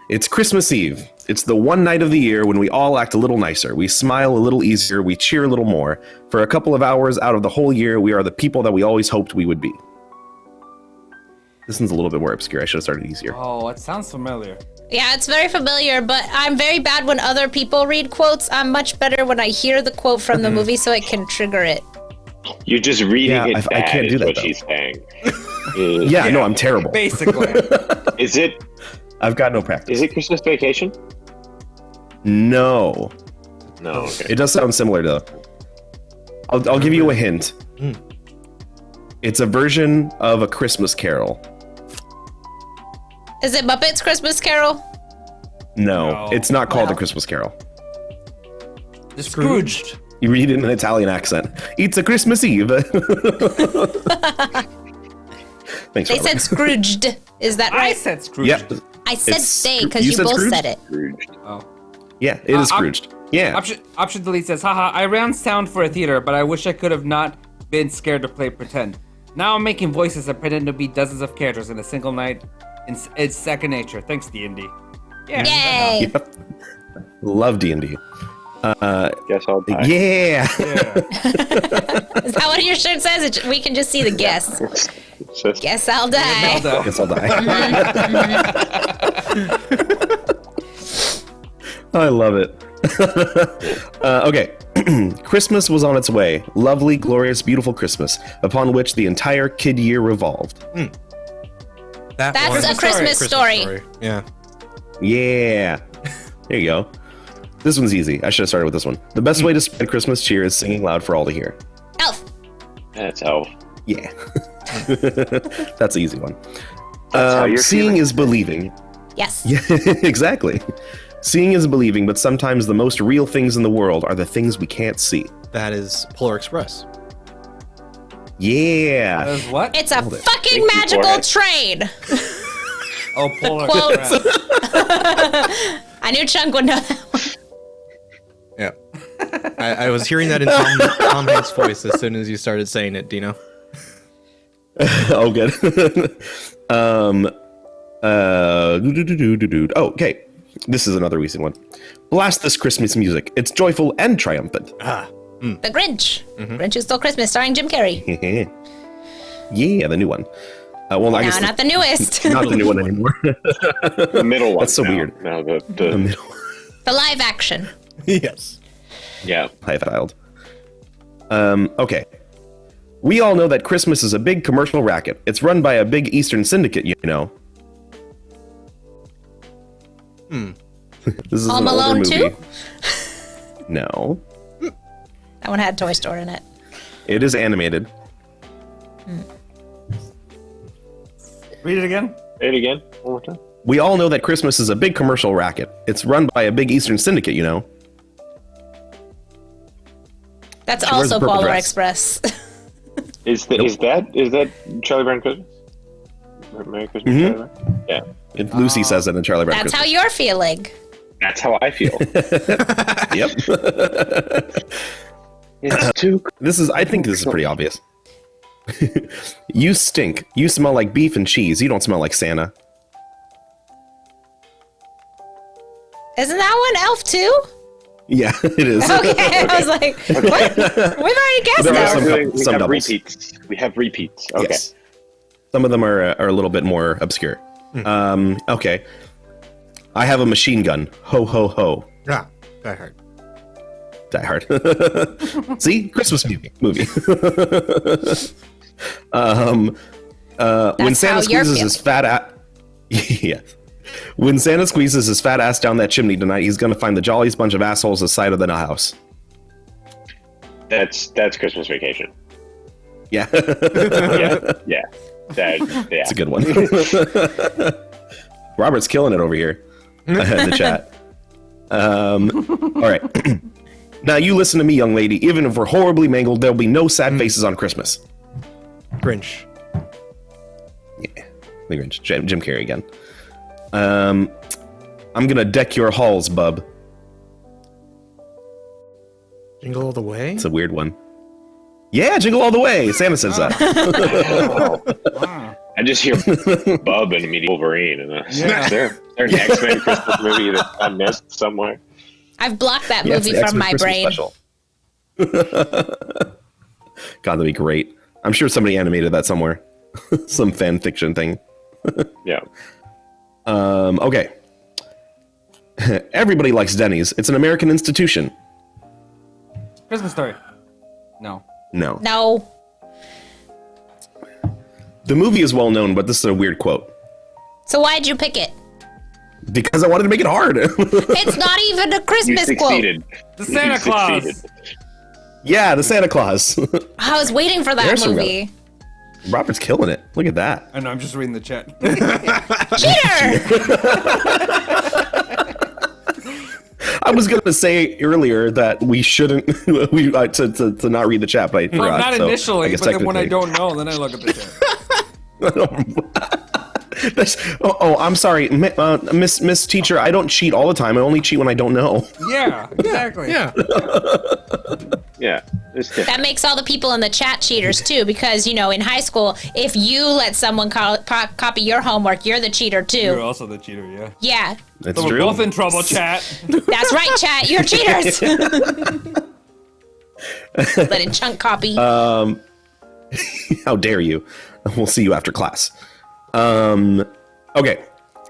It's Christmas Eve. It's the one night of the year when we all act a little nicer. We smile a little easier. We cheer a little more. For a couple of hours out of the whole year, we are the people that we always hoped we would be. This one's a little bit more obscure. I should have started easier. Oh, it sounds familiar. Yeah, it's very familiar, but I'm very bad when other people read quotes. I'm much better when I hear the quote from the movie so it can trigger it. You're just reading Yeah, it I bad. can't do is that, what though. she's saying. Yeah, no, I'm terrible. Basically. Is it I've got no practice. Christmas Vacation? No. No. Okay. It does sound similar, though. I'll give you a hint. It's a version of A Christmas Carol. Is it Muppets Christmas Carol? No, No. it's not called Wow. A Christmas Carol. The Scrooged. You read it in an Italian accent. It's a Christmas Eve. Thanks, They Robert. said Scrooged. Is that I right? said Scrooged. Yep. I said It's they Scroo- because you you said both Scrooged? said it. Scrooged. Oh. Yeah, it is I'm- Scrooged. Yeah. Option delete says, haha, I ran sound for a theater, but I wish I could have not been scared to play pretend. Now I'm making voices and pretend to be dozens of characters in a single night. It's second nature. Thanks, D&D. Yeah. Yay! Yep. Love D&D. Guess I'll die. Yeah. Is that what your shirt says? We can just see the guess. It's just- Guess I'll die. Zelda. Guess I'll die. I love it. Okay. Christmas was on its way. Lovely, glorious, beautiful Christmas, upon which the entire kid year revolved. That That's one. a Christmas story. Yeah. Yeah. There you go. This one's easy. I should have started with this one. The best way to spread Christmas cheer is singing loud for all to hear. Elf. That's Elf. Yeah. That's an easy one. how you're Seeing feeling. is believing. Yes. Yeah, exactly. Seeing is believing, but sometimes the most real things in the world are the things we can't see. That is Polar Express. Yeah. That is what? It's a Hold it. fucking Thank you, magical Jorge. train. Oh, Polar quotes. Express. I knew Chunk would know that one. Yeah. I was hearing that in Tom Hanks' voice as soon as you started saying it, Dino. Oh, good. Oh, okay. This is another recent one. Blast this Christmas music. It's joyful and triumphant. The Grinch. Grinch Who Stole Christmas, starring Jim Carrey. Yeah, the new one. Well, I No, guess not the newest. not the new one anymore. The middle one. That's so now. weird. Now The the middle. The live action. Yes. yeah. Hi, child. Okay. We all know that Christmas is a big commercial racket. It's run by a big Eastern syndicate, you know. This is Home an older Alone movie. 2? No. That one had Toy Story in it. It is animated. Read it again. Say it again. One more time. We all know that Christmas is a big commercial racket. It's run by a big Eastern syndicate, you know. That's She wears also a purple Polar dress. Express. Is that Charlie Brown Christmas? Merry Christmas, Charlie Brown? Yeah. Lucy says it in Charlie Brown That's Christmas. how you're feeling. That's how I feel. Yep. It's too. I think this is pretty obvious. You stink. You smell like beef and cheese. You don't smell like Santa. Isn't that one Elf too? Yeah, it is. Okay, I was like, what? We've already guessed There are that. some doubles. repeats. We have repeats. Okay. Yes. Some of them are a little bit more obscure. Okay. I have a machine gun. Ho, ho, ho. Ah, Die Hard. Die Hard. See? Christmas movie. When That's Santa how you're squeezes his fat ass... Yeah. When Santa squeezes his fat ass down that chimney tonight, he's gonna find the jolliest bunch of assholes the side of the house. That's Christmas Vacation. Yeah. Yeah. Yeah. It's a good one. Robert's killing it over here in the chat. All right. Now you listen to me, young lady. Even if we're horribly mangled, there'll be no sad faces on Christmas. Grinch. Yeah, the Grinch. Jim Carrey again. I'm gonna deck your halls, bub. Jingle All the Way? It's a weird one. Yeah, jingle all the way. Santa says that. Wow. I just hear Bub and immediately Wolverine, and Yeah. is there an X-Men Christmas movie that I missed somewhere? I've blocked that Yeah, it's movie the from X-Men my Christmas brain. special. God, that'd be great. I'm sure somebody animated that somewhere. Some fan fiction thing. Yeah. Okay. Everybody likes Denny's. It's an American institution. Christmas Story. No. No. No. The movie is well known, but this is a weird quote. So why'd you pick it? Because I wanted to make it hard. It's not even a You Christmas quote. succeeded. The Santa You Claus. succeeded. Yeah, the Santa Claus. I was waiting for that There's some movie. Robert's killing it. Look at that. I know, I'm just reading the chat. Cheater! I was going to say earlier that we shouldn't to not read the chat, but I Well, forgot. not so initially, I guess but then when I technically- don't know, then I look at the chat. I'm sorry, Miss Teacher. I don't cheat all the time. I only cheat when I don't know. Yeah, exactly. Yeah. Yeah. It's different. That makes all the people in the chat cheaters too, because in high school, if you let someone copy your homework, you're the cheater You're too. also the cheater, yeah. Yeah, That's So we're true. both in trouble, chat. that's right, chat. You're cheaters. Letting chunk copy. How dare you? We'll see you after class. Okay.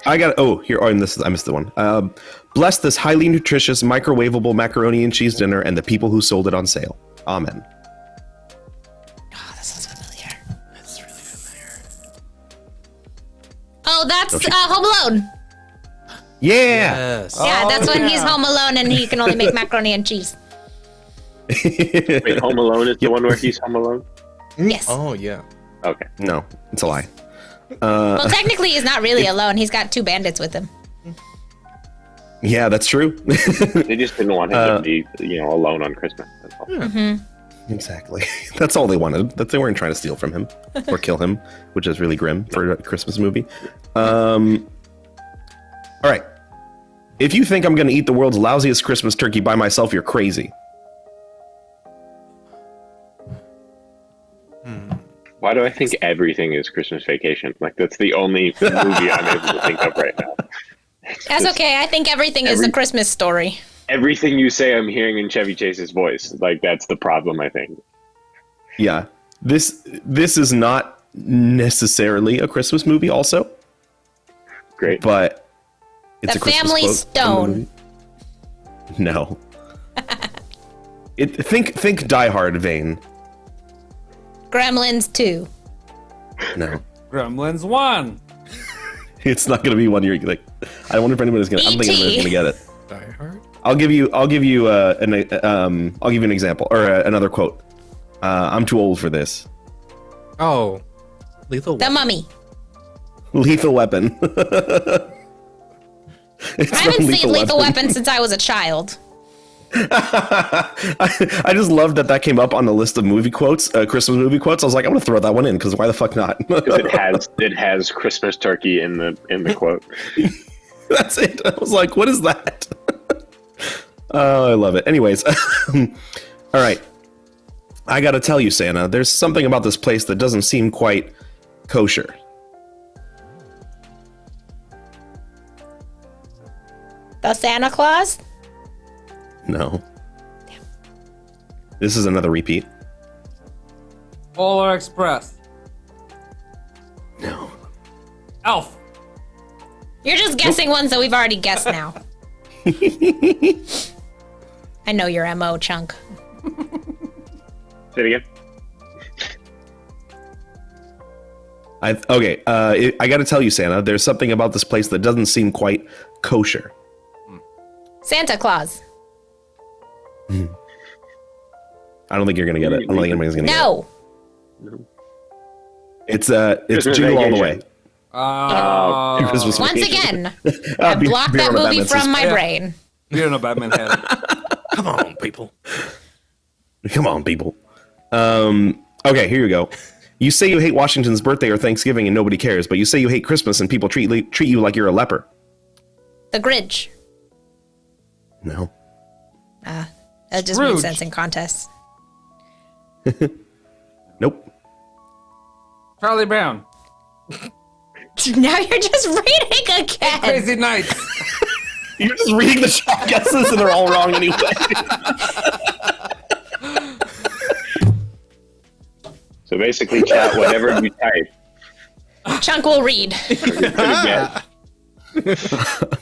I got I missed the one. Bless this highly nutritious microwavable macaroni and cheese dinner and the people who sold it on sale. Amen. Oh, that sounds familiar. That's really familiar. Oh, that's Home Alone. Yeah. Yes. Yeah, that's when he's yeah. home alone and he can only make macaroni and cheese. Wait, Home Alone is the one where he's home alone? Yes. Oh, yeah. Okay. No, it's a lie. Well, technically, he's not really alone. He's got 2 bandits with him. Yeah, that's true. They just didn't want him to be, alone on Christmas. That's all. Exactly. That's all they wanted. That they weren't trying to steal from him or kill him, which is really grim for a Christmas movie. All right. If you think I'm going to eat the world's lousiest Christmas turkey by myself, you're crazy. Why do I think everything is Christmas Vacation? Like, that's the only movie I'm able to think of right now. That's okay. I think everything is a Christmas story. Everything you say, I'm hearing in Chevy Chase's voice. Like, that's the problem, I think. Yeah. This is not necessarily a Christmas movie also, Great. but it's The a Christmas Family quote from the Stone. movie. No. Think Die Hard vein. Gremlins 2. No. Gremlins 1. It's not gonna be one you're like. I wonder if anybody's gonna. I don't think anybody's gonna get it. Die Hard? I'll give you an example or another quote. I'm too old for this. Oh. Lethal The Weapon. Mummy. Lethal Weapon. I haven't seen Lethal Weapon since I was a child. I just love that came up on the list of movie quotes, Christmas movie quotes. I was like, I'm gonna throw that one in because why the fuck not? it has Christmas turkey in the quote. That's it. I was like, what is that? Oh, I love it. Anyways, all right. I gotta tell you, Santa, there's something about this place that doesn't seem quite kosher. The Santa Claus? No. This is another repeat. Polar Express. No. Elf. You're just guessing ones that we've already guessed now. I know your MO, Chunk. Say it again. I got to tell you, Santa, there's something about this place that doesn't seem quite kosher. Santa Claus. I don't think you're gonna get it. I don't think anybody's gonna No. get it. It's Jingle All the Way. Christmas Once Vacation. again, I blocked that Beyond movie Batman from says- my brain. You don't know Batman had it. Come on, people. Come on, people. Okay, here you go. You say you hate Washington's birthday or Thanksgiving and nobody cares, but you say you hate Christmas and people treat you like you're a leper. The Grinch. No. That just Scrooge. makes sense in contests. Nope. Charlie Brown. Now you're just reading again. Crazy Nights. You're just reading the chat guesses and they're all wrong anyway. So basically, chat whatever you type. Chunk will read. You're gonna get.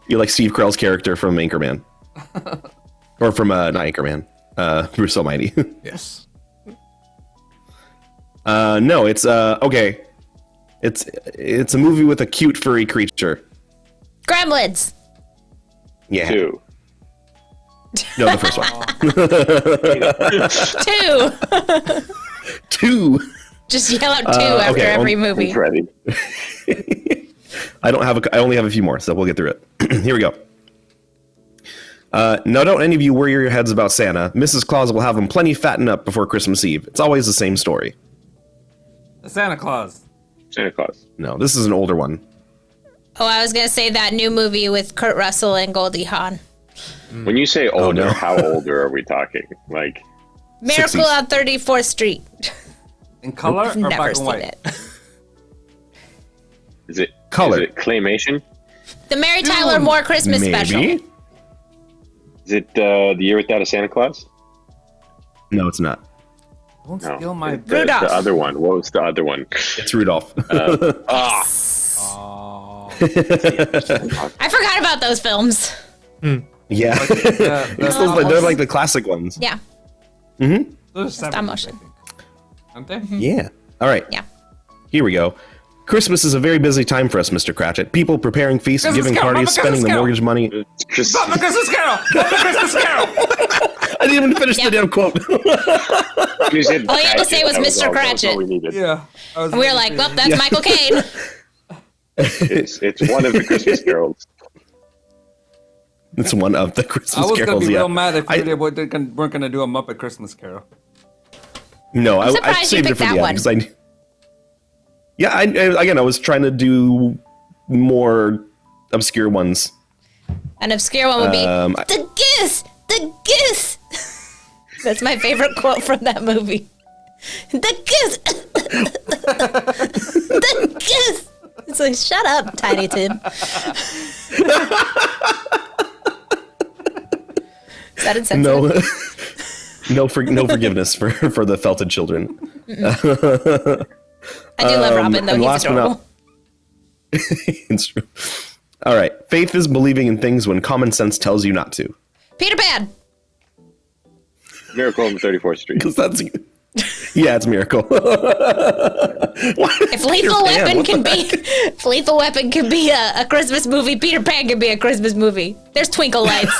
You're like Steve Carell's character from Anchorman. Or from, not Anchorman. Bruce Almighty. Yes. No, it's, okay. It's a movie with a cute furry creature. Gremlins. Yeah. 2. No, the first one. 2. 2. Just yell out 2 after okay, every movie. It's ready. I only have a few more, so we'll get through it. Here we go. Now, don't any of you worry your heads about Santa. Mrs. Claus will have them plenty fattened up before Christmas Eve. It's always the same story. The Santa Claus. Santa Claus. No, this is an older one. Oh, I was going to say that new movie with Kurt Russell and Goldie Hawn. When you say older, no. how older are we talking? Like, Miracle 60s. on 34th Street. In color I've or never black and seen white? it. is it Color. Is it claymation? The Mary Tyler Moore Christmas special. Maybe. Is it the Year Without a Santa Claus? No, it's not. Don't No. steal my. The Rudolph. other one. What was the other one? It's Rudolph. Ah, Oh. I forgot about those films. Yeah. They're like the classic ones. Yeah. Those are Stop 70s, motion. I think. Aren't they? Yeah. All right. Yeah. Here we go. Christmas is a very busy time for us, Mr. Cratchit. People preparing feasts, Christmas giving Carol, parties, Christmas spending the Carol. mortgage money. just Stop the Christmas Carol! Stop the Christmas Carol! I didn't even finish Yeah. the damn quote. you said All you had to say was that Mr. all- that Cratchit. all we needed. Yeah. And we were like, well, that's Yeah. Michael Caine. It's one of the Christmas carols. It's one of the I Christmas was gonna carols. be Yeah. real mad if I- they weren't gonna do a Muppet Christmas Carol. No, I surprised you saved it picked for the that end one. because I was trying to do more obscure ones. An obscure one would be, I- the goose! The goose! That's my favorite quote from that movie. The goose! The goose! It's like, shut up, Tiny Tim. Is that insensitive? No, no forgiveness for the felted children. I do love Robin, though. and He's last but adorable. not- It's true. All right. Faith is believing in things when common sense tells you not to. Peter Pan! Miracle on 34th Street. Because that's... Yeah, it's a miracle. If Lethal Weapon can be, if Lethal Weapon can be a Christmas movie, Peter Pan can be a Christmas movie. There's twinkle lights.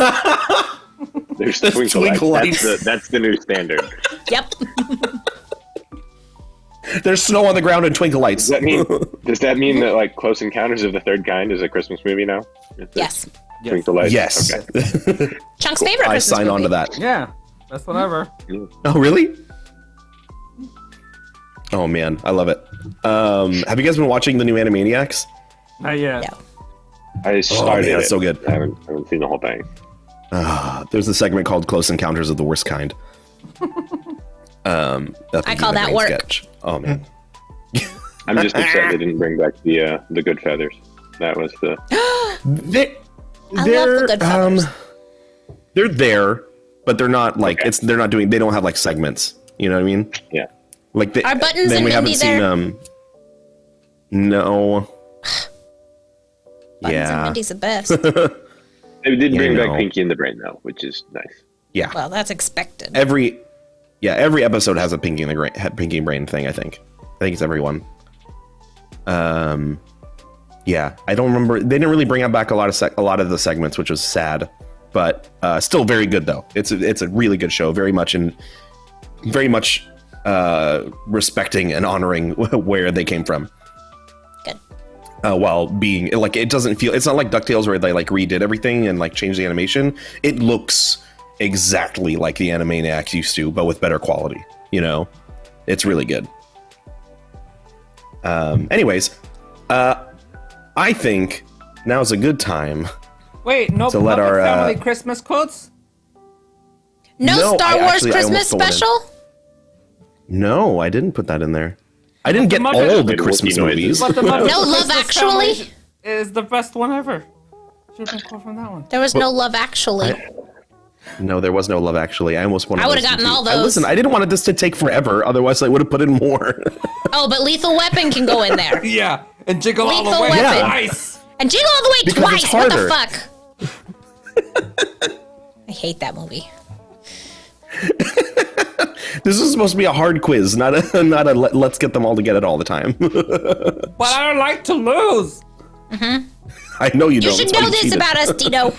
There's There's twinkle twinkle lights. lights. That's the new standard. Yep. There's snow on the ground and twinkle lights. Does that mean that like Close Encounters of the Third Kind is a Christmas movie now? Yes. Drink the lights. Yes. Okay. Chunk's favorite I Christmas sign on to movie. that. Yeah, best one ever. Oh, really? Oh, man. I love it. Have you guys been watching the new Animaniacs? Not yet. No. I started man, it. it's so good. I haven't seen the whole thing. There's a segment called Close Encounters of the Worst Kind. I call that work. Sketch. Oh, man. I'm just upset they didn't bring back the good feathers. That was the. They're, I love the good feathers. They're there, but they're not like Okay. they're not doing. They don't have like segments. You know what I mean? Yeah. Like they, Are Buttons then and we haven't Mindy seen there? No. Buttons and Yeah. Mindy's the best. They did bring I back know. Pinky in the Brain though, which is nice. Yeah. Well, that's expected. Every episode has a Pinky and Brain thing. I think it's every one. Yeah, I don't remember. They didn't really bring back a lot of the segments, which was sad, but still very good though. It's a really good show. Very much respecting and honoring where they came from. Good. While being like, it doesn't feel. It's not like DuckTales where they like redid everything and like changed the animation. It looks exactly like the Animaniacs used to, but with better quality. You know, it's really good. Anyways, I think now's a good time. Wait, no To let Muppet our, Family Christmas quotes? No, No, Star I Wars actually- I Christmas almost put it in. special? No, I didn't put that in there. I didn't get Muppet- all the Wookiee Christmas noises. movies. But the Muppet No, Love Christmas Actually? Family is the best one ever. Should have been quote from that one. There was no Love Actually. No, there was no Love Actually. I almost wanted. I would've those gotten too. all I those. listen, I didn't want this to take forever. Otherwise, I would have put in more. Oh, but Lethal Weapon can go in there. Yeah, and Jiggle All the Lethal Way Weapon. twice. And Jingle All the Way Because it's twice. What the harder. fuck? I hate that movie. This is supposed to be a hard quiz, not a let's get them all to get it all the time. But I don't like to lose. I know you You don't. should that's why know you this cheated. about us, Dino.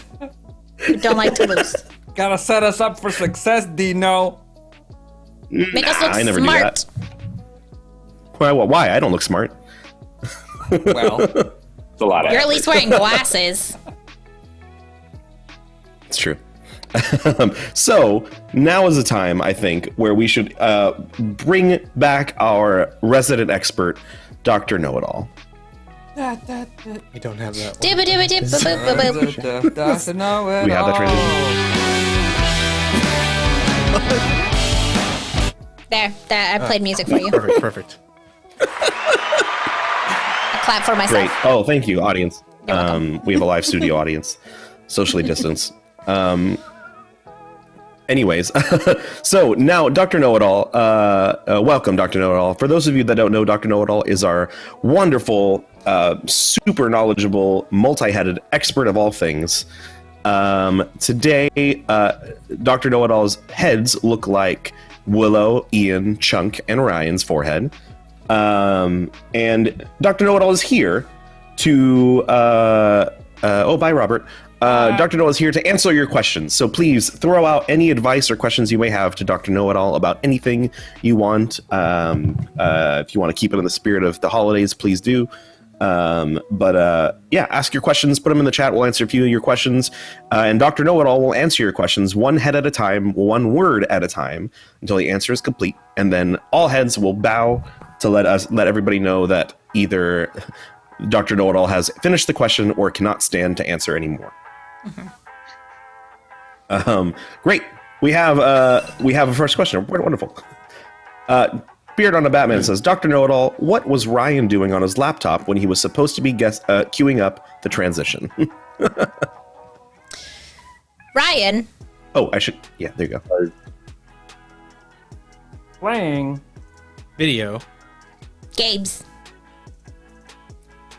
We don't like to lose. Gotta set us up for success, Dino. Make us look I never do smart. Why? I don't look smart. Well, It's a lot of. You're at effort. least wearing glasses. It's true. So now is the time, I think, where we should bring back our resident expert, Dr. Know-It-All. I don't have that one. Dibba dibba dip boop boop boop boop. Dr. Know-It-All. We have that transition. There, I played music for you. Perfect. I clap for myself. Great. Oh, thank you, audience. You're welcome. We have a live studio audience, socially distanced. Anyways, so now Dr. Know-It-All, welcome, Dr. Know-It-All. For those of you that don't know, Dr. Know-It-All is our wonderful, super knowledgeable, multi-headed expert of all things. Today, Dr. Know-It-All's heads look like Willow, Ian, Chunk, and Ryan's forehead. And Dr. Know-It-All is here to, bye, Robert. Dr. Know-It-All is here to answer your questions. So please throw out any advice or questions you may have to Dr. Know-It-All about anything you want. If you want to keep it in the spirit of the holidays, please do. Yeah, ask your questions, put them in the chat. We'll answer a few of your questions. And Dr. Know-It-All will answer your questions one head at a time, one word at a time, until the answer is complete. And then all heads will bow to let everybody know that either Dr. Know-It-All has finished the question or cannot stand to answer anymore. Great. We have a first question. Wonderful. Beard on a Batman says, Dr. Know-It-All, what was Ryan doing on his laptop when he was supposed to be queuing up the transition? Ryan, Oh, I should. Yeah, there you go. Playing. Video. Gabe's.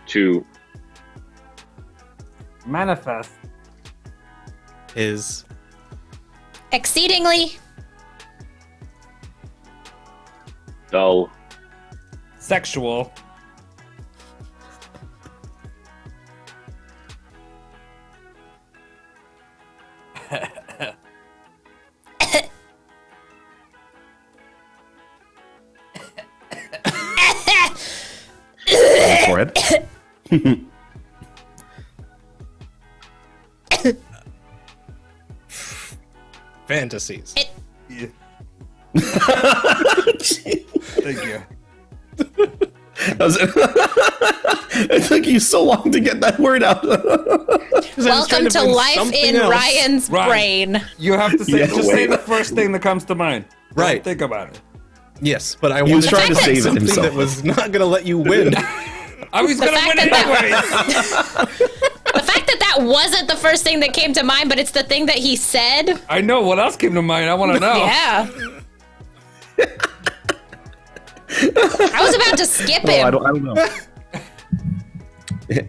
To Manifest. Is Exceedingly. dull. Sexual. Forehead. fantasies. Yeah. Thank you. It took you so long to get that word out. Welcome to life in Ryan's Right. brain. You have to say Yeah, just say wait. the first thing that comes to mind. Don't Right. think about it. Yes, but I He was wanted trying to say save it something himself. that was not going to let you win. I was gonna fact win that anyways. The fact that that wasn't the first thing that came to mind, but it's the thing that he said. I know what else came to mind. I want to know. Yeah. I was about to skip Oh, him. I don't know.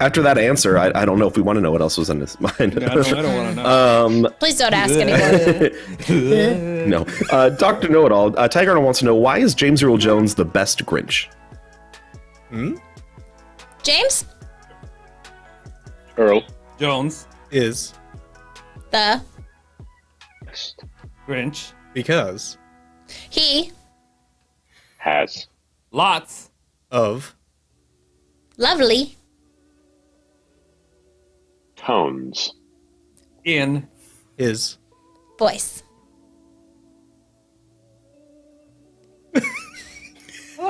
After that answer, I don't know if we want to know what else was in his mind. I don't want to know. Please don't ask anymore. No. Dr. Know-It-All, Tiger Arnold wants to know, why is James Earl Jones the best Grinch? James, Earl. Jones, Is the Grinch, because he Has. lots, of lovely Tones. in, his voice. look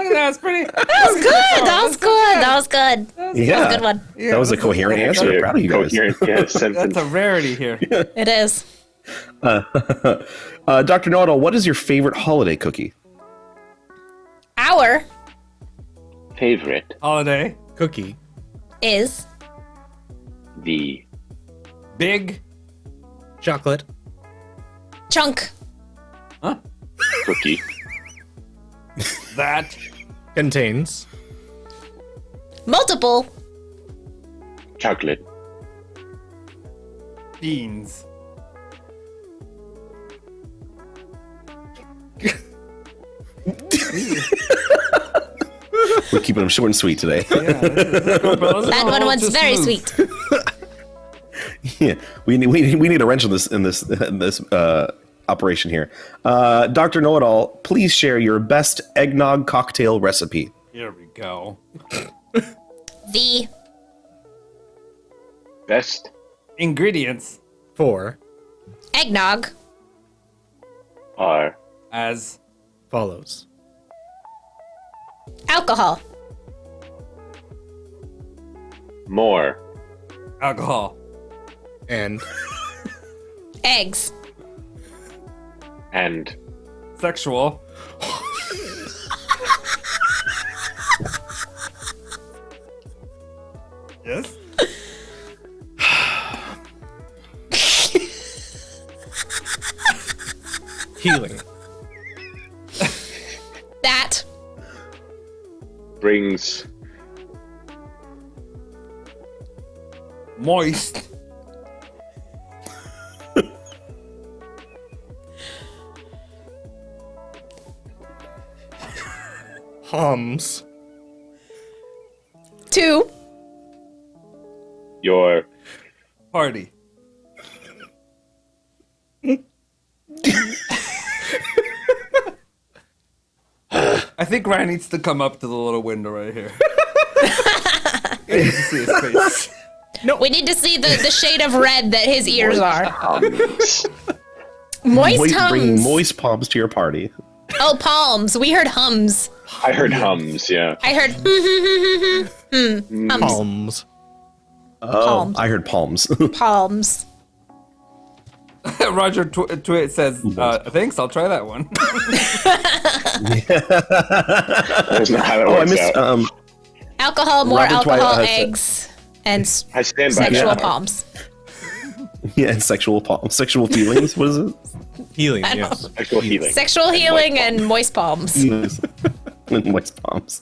at that. It's pretty. That was good. That was good. That was good. That Yeah. was a good one. That was a coherent answer. I'm proud of you guys. Coherent, yeah, sentence. That's a rarity here. It is. Dr. Know-It-All, what is your favorite holiday cookie? Our Favorite. Holiday, cookie is The. big, chocolate chunk. huh? Cookie. That, contains Multiple Chocolate. beans, We're keeping them short and sweet today. That one was very sweet. Yeah, we need a wrench in this operation here. Dr. Know-It-All, please share your best eggnog cocktail recipe. Here we go. The Best. Ingredients for eggnog. Are. as follows. Alcohol. More. alcohol, And Eggs. And. sexual, yes, healing. That Brings. moist, Hums. two Your. party. I think Ryan needs to come up to the little window right here. I need to see his face. We need to see the shade of red that his ears are. Hums. Moist Bringing hums. moist palms to your party. Oh, palms. We heard hums. I heard hums, yeah. I heard hums. Hums. Oh, Palms. I heard palms. Palms. Roger Twit says, thanks, I'll try that one. That's not how that Oh, I works missed. out. Alcohol, more Robert Dwight, alcohol, said- eggs, and I stand by sexual that. palms. Yeah, and sexual palms, sexual feelings. What is it? Healing, I yes. Sexual healing. Sexual healing and moist palms. Yes. Moist palms.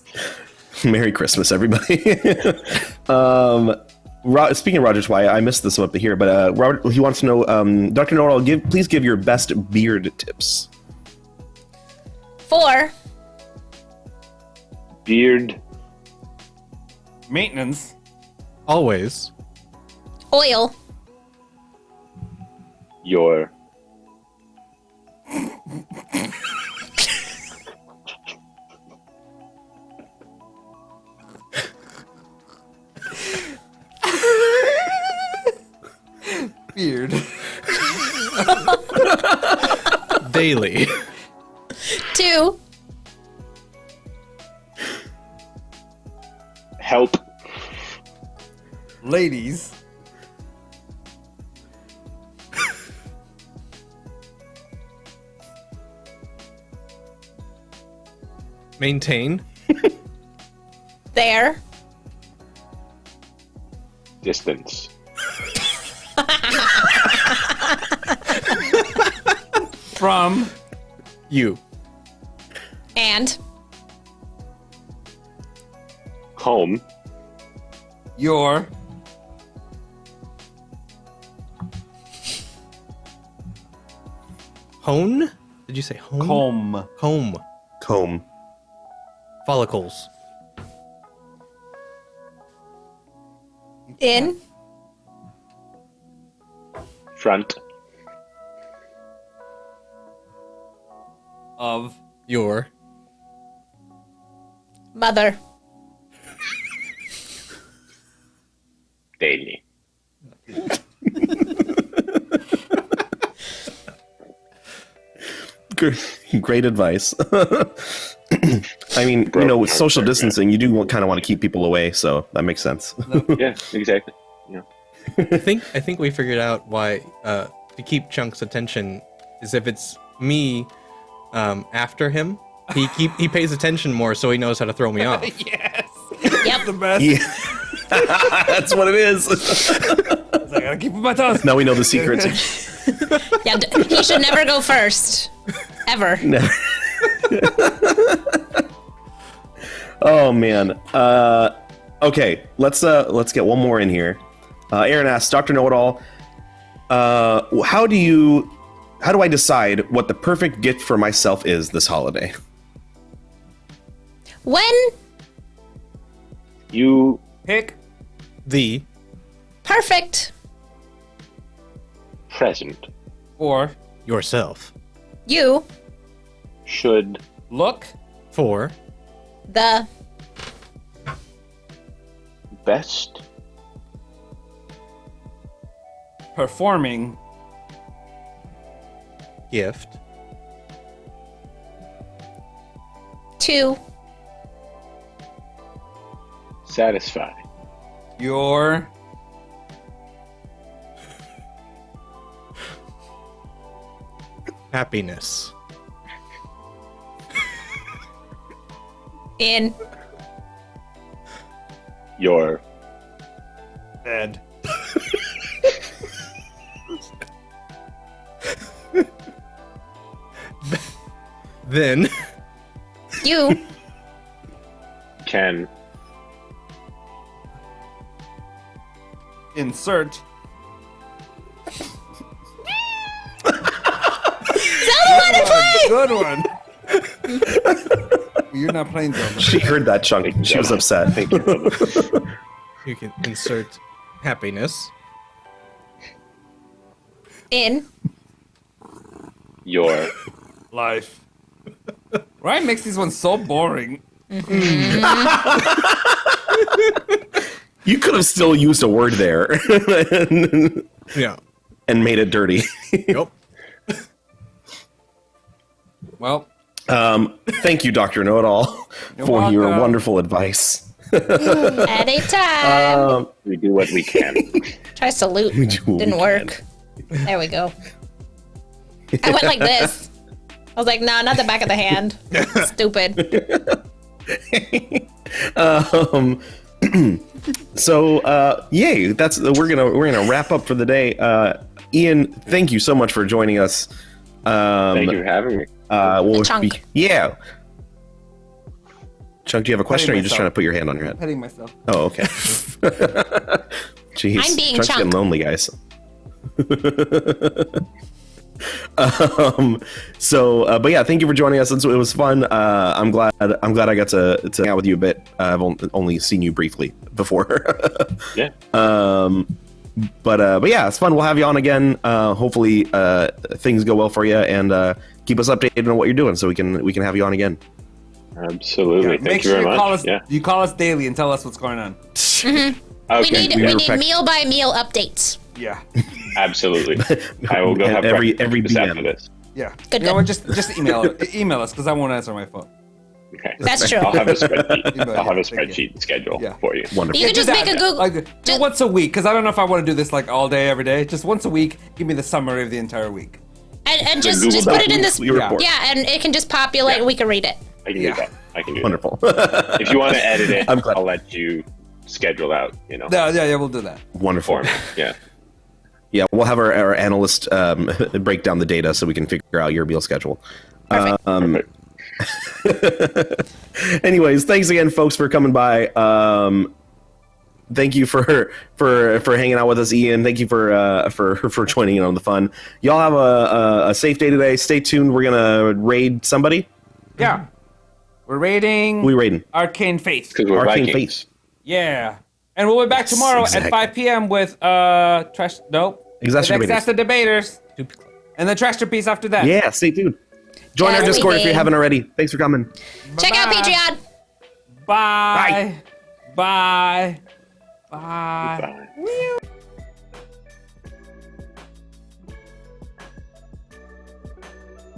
Merry Christmas, everybody. Speaking of Roger Twy, I missed this up here, but Robert, he wants to know, Dr. Know-It-All, please give your best beard tips. 4 Beard. Maintenance, Always oil. Your. beard. Daily. 2, Help. Ladies. Maintain. there, Distance. From You. and Home. your Hone? Did you say home? comb. Home. Comb. Follicles. in Front. Of Your. mother, Daily. Great advice. I mean, with social distancing, you do kind of want to keep people away, so that makes sense. Yeah, exactly. Yeah. I think we figured out why to keep Chunk's attention is if it's me after him, he pays attention more, so he knows how to throw me off. yes. yep, The best. Yeah. That's what it is. I gotta keep my toes. Now we know the secret. yeah. He should never go first, ever. Oh man. Okay, let's get one more in here. Aaron asks, Dr. Know-It-All, how do I decide what the perfect gift for myself is this holiday? When You Pick The perfect, present or yourself. you should look For the best performing gift. to satisfy your Happiness. in your bed. Then you can Insert good one. You're not playing Zelda. She heard that, Chunk. She was upset. Thank you. you can insert happiness. in Your Life. Ryan makes these ones so boring. You could have still used a word there Yeah. and made it dirty. Yep. Well, Thank you, Dr. Know-It-All, You're for your welcome. wonderful advice. anytime. we do what we can. Try salute. do what we Didn't can. work. There we go. I went like this. I was like, no, not the back of the hand. Stupid. So, yay! We're gonna wrap up for the day. Ian, thank you so much for joining us. Thank you for having me. Chunk. Yeah. Chunk, do you have a question, or are you just myself. trying to put your hand on your head? petting myself. Oh, okay. Jeez, I'm being Chunk's Chunk. getting lonely, guys. But yeah, thank you for joining us. It was fun. I'm glad I got to hang out with you a bit. I've only seen you briefly before. Yeah. But yeah, it's fun. We'll have you on again. Hopefully, things go well for you, and keep us updated on what you're doing, so we can have you on again. Absolutely. Make Thank you sure very you much. call us. Yeah. You call us daily and tell us what's going on. Okay. We need respect- meal by meal updates. Yeah. Absolutely. I will go have every breakfast BM. after this. Yeah. Good, You know good. what? Just email us because I won't answer my phone. Okay. That's true. I'll have a spreadsheet. Email, I'll have a thank you. spreadsheet schedule Yeah. for you. Wonderful. You can just make a Google. Like, just- once a week, because I don't know if I want to do this like all day, every day. Just once a week, give me the summary of the entire week. and just Google put it in this. Weekly report. Yeah, and it can just populate, and we can read it. I can Yeah. do that. I can do Wonderful. that. If you want to edit it, I'm glad. I'll let you schedule out, Yeah, we'll do that. Wonderful. for me. Yeah. Yeah, we'll have our analyst break down the data so we can figure out your meal schedule. Perfect. Anyways, thanks again, folks, for coming by. Thank you for hanging out with us, Ian. Thank you for joining in on the fun. Y'all have a safe day today. Stay tuned. We're gonna raid somebody. Yeah. We're raiding. We raiding Arcane Faith. Because we're Arcane Vikings. Face. Yeah. And we'll be back tomorrow exactly. at 5 p.m. with Exhausted Debaters. And the Trashter piece after that. Yeah, stay tuned. Join Yes, our we Discord if you did. haven't already. Thanks for coming. Check out Bye-bye. Patreon. Bye. Bye. Bye. Bye.